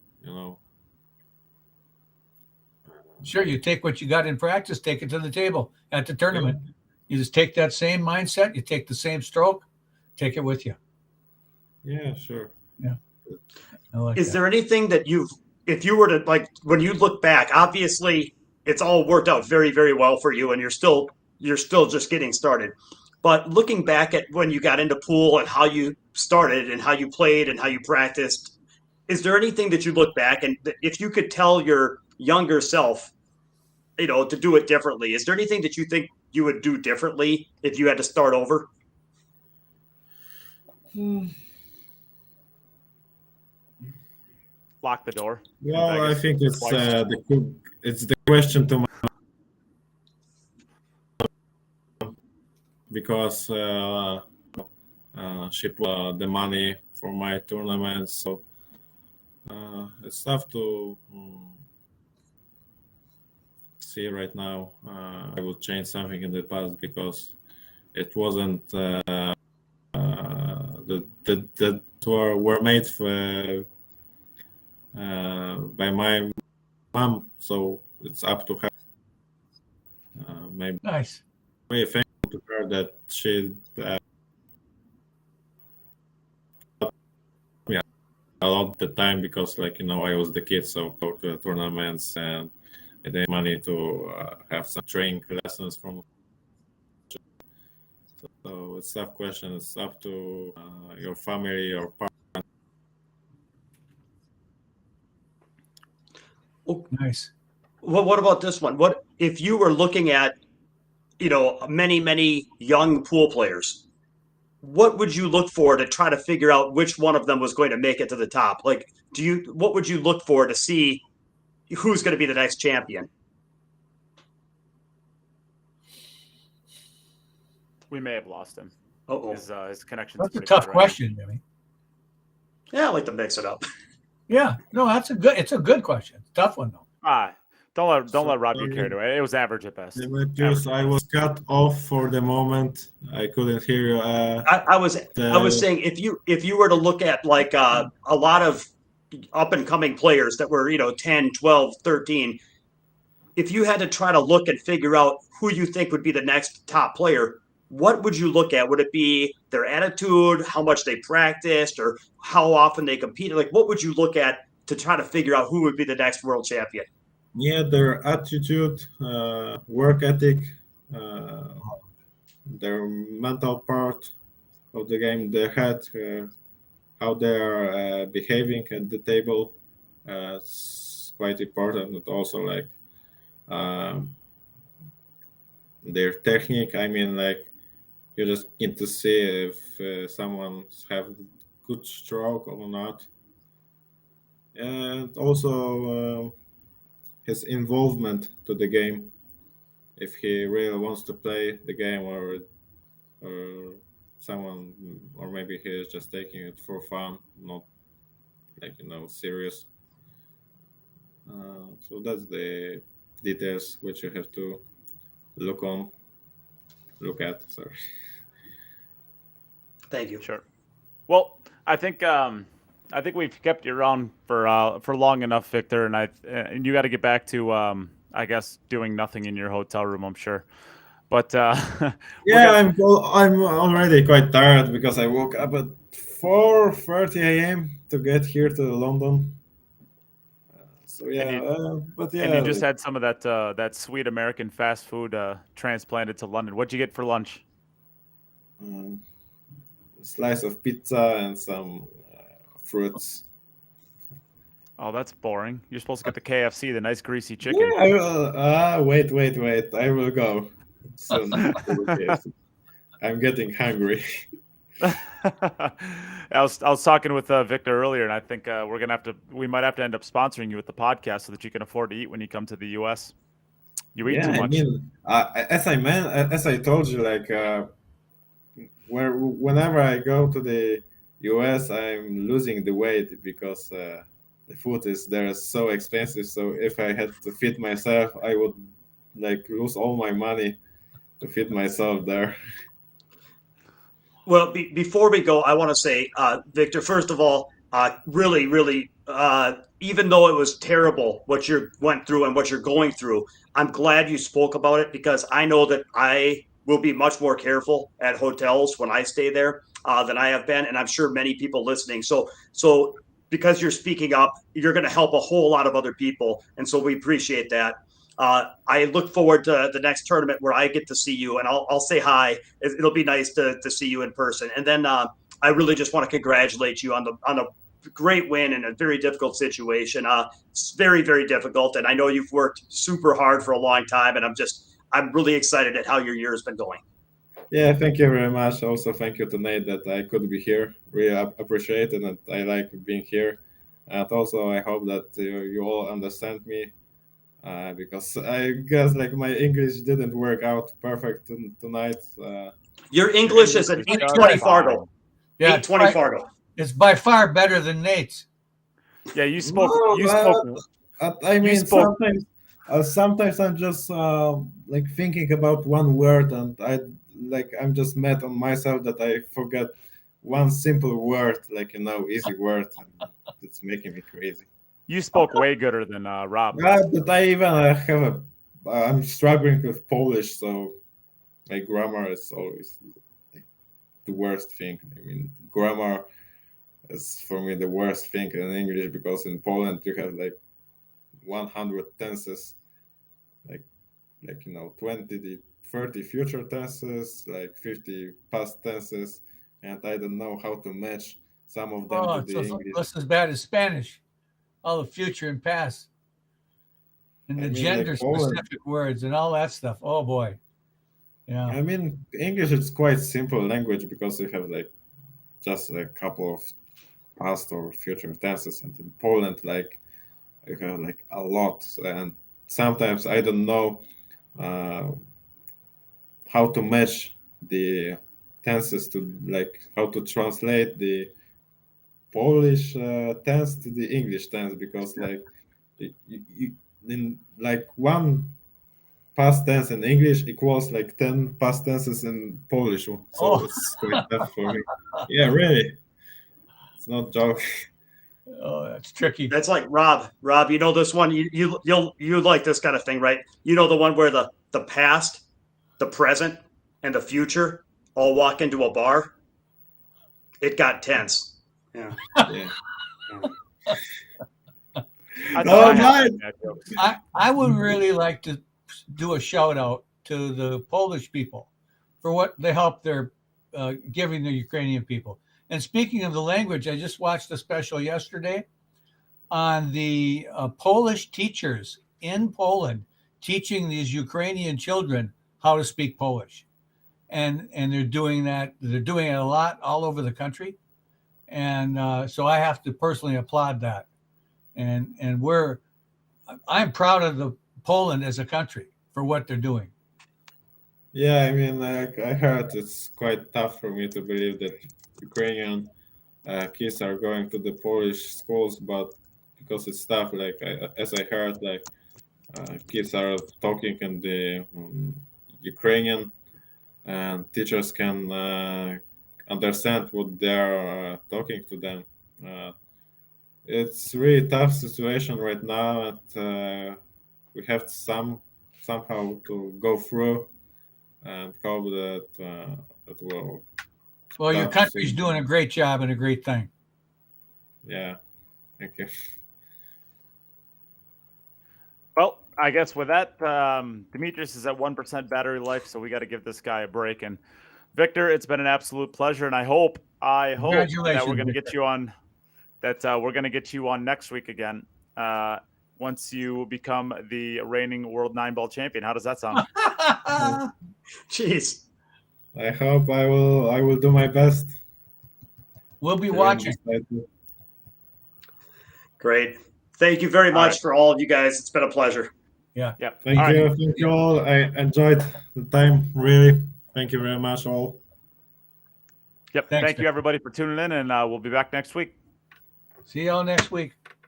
Sure, you take what you got in practice, take it to the table at the tournament. Yeah. You just take that same mindset, you take the same stroke, take it with you. Yeah, sure. Yeah. Is there anything that if you were to when you look back, obviously it's all worked out very, very well for you, and you're still just getting started. But looking back at when you got into pool and how you started and how you played and how you practiced, is there anything that you look back and if you could tell your younger self, to do it differently, is there anything that you think you would do differently if you had to start over? Lock the door. Well, I think it's the question to my, because she put the money for my tournament. So it's tough to see right now. I would change something in the past because it wasn't that were made by my mom. So it's up to her. Maybe Nice. very thankful to her that she me a lot the time because, like, you know, I was the kid, so go to the tournaments and I didn't have money to have some training lessons from. So it's a tough question. It's up to your family, your partner. Nice. Well, what about this one? What if you were looking at, many young pool players? What would you look for to try to figure out which one of them was going to make it to the top? Like, what would you look for to see who's going to be the next champion? We may have lost him. Uh-oh. His connection. That's a tough question, Jimmy. Yeah, I like to mix it up. Yeah, no, it's a good question. Tough one though. Don't let Rob get carried away. It was average at best. Demetrius, I was cut off for the moment. I couldn't hear you. I was saying if you were to look at like a lot of up and coming players that were 10, 12, 13, if you had to try to look and figure out who you think would be the next top player, what would you look at? Would it be their attitude, how much they practiced, or how often they competed? Like, what would you look at to try to figure out who would be the next world champion? Yeah, their attitude, work ethic, their mental part of the game, their head, how they are behaving at the table. It's quite important. And also, like, their technique. I mean, like, you just need to see if someone have good stroke or not, and also his involvement to the game. If he really wants to play the game, or someone, or maybe he is just taking it for fun, not like serious. So that's the details which you have to look at. Sorry. Thank you. Sure. Well, I think we've kept you around for long enough, Victor, and you got to get back to I guess doing nothing in your hotel room, I'm sure. But yeah, I'm already quite tired because I woke up at 4:30 a.m. to get here to London. So yeah, but yeah. And you just had some of that sweet American fast food transplanted to London. What'd you get for lunch? Slice of pizza and some fruits. Oh, that's boring. You're supposed to get the KFC, the nice greasy chicken. Yeah, wait. I will go soon. I'm getting hungry. I was talking with Victor earlier, and I think we might have to end up sponsoring you with the podcast so that you can afford to eat when you come to the US. You eat too much. I mean, as I told you, like whenever I go to the US, I'm losing the weight because the food is there so expensive. So if I had to feed myself, I would like lose all my money to feed myself there. Well, before we go, I want to say, Victor, first of all, really, even though it was terrible what you went through and what you're going through, I'm glad you spoke about it because I know that I will be much more careful at hotels when I stay there than I have been. And I'm sure many people listening. So because you're speaking up, you're going to help a whole lot of other people. And so we appreciate that. I look forward to the next tournament where I get to see you, and I'll say hi. It'll be nice to see you in person. And then I really just want to congratulate you on a great win in a very difficult situation. It's very, very difficult, and I know you've worked super hard for a long time, and I'm really excited at how your year has been going. Yeah, thank you very much. Also, thank you to Nate that I could be here. Really appreciate it, and I like being here. And also, I hope that you all understand me. Because I guess like my English didn't work out perfect tonight. Your English is an 820 Fargo. Yeah, 820 Fargo. it's by far better than Nate's. Yeah, you spoke. No, You spoke. I mean, spoke- sometimes I'm just like thinking about one word, and I'm just mad on myself that I forget one simple word, like easy word, and it's making me crazy. You spoke way gooder than Rob. But I even I'm struggling with Polish, so my grammar is always like, the worst thing. I mean, grammar is for me the worst thing in English, because in Poland you have like 100 tenses, like 20 30 future tenses, like 50 past tenses, and I don't know how to match some of them Oh, to it's the English. just as bad as Spanish. All the future and past. And the I mean, gender like Poland, specific words and all that stuff. Oh boy. Yeah. I mean, English is quite simple language because you have like just a couple of past or future tenses, and in Poland, like you have like a lot, and sometimes I don't know how to match the tenses to like how to translate the Polish tense to the English tense, because like in like one past tense in English equals like 10 past tenses in Polish, so Oh. it's quite tough for me. Yeah, really, it's not joke. Oh, that's tricky. That's like Rob. Rob, you know this one. You like this kind of thing, right? You know the one where the past, the present, and the future all walk into a bar. It got tense. Yeah. Yeah. I No, thought I had mine. bad jokes. I would really like to do a shout out to the Polish people for what they help their giving the Ukrainian people. And speaking of the language, I just watched a special yesterday on the Polish teachers in Poland teaching these Ukrainian children how to speak Polish. And they're doing that. They're doing it a lot all over the country. And so I have to personally applaud that. And I'm proud of the Poland as a country for what they're doing. Yeah, I mean, like I heard it's quite tough for me to believe that Ukrainian kids are going to the Polish schools, but because it's tough, like as I heard, like kids are talking in the Ukrainian, and teachers can understand what they're talking to them. It's really tough situation right now, and we have somehow to go through and hope that it will. Well, your start country's soon. doing a great job and a great thing. Yeah, thank you. Well, I guess with that, Demetrius is at 1% battery life, so we got to give this guy a break. And Victor, it's been an absolute pleasure, and I hope that we're going to get you on. We're going to get you on next week again. Once you become the reigning world 9-ball champion. How does that sound? Jeez. I hope I will do my best. We'll be to watching. win this title. Great. Thank you very much right. for all of you guys. It's been a pleasure. Yeah. Yep. Thank All you, right. thank you all. I enjoyed the time, really. Thank you very much, all. Yep. Thanks, Thank you, everybody, for tuning in, and we'll be back next week. See y'all next week.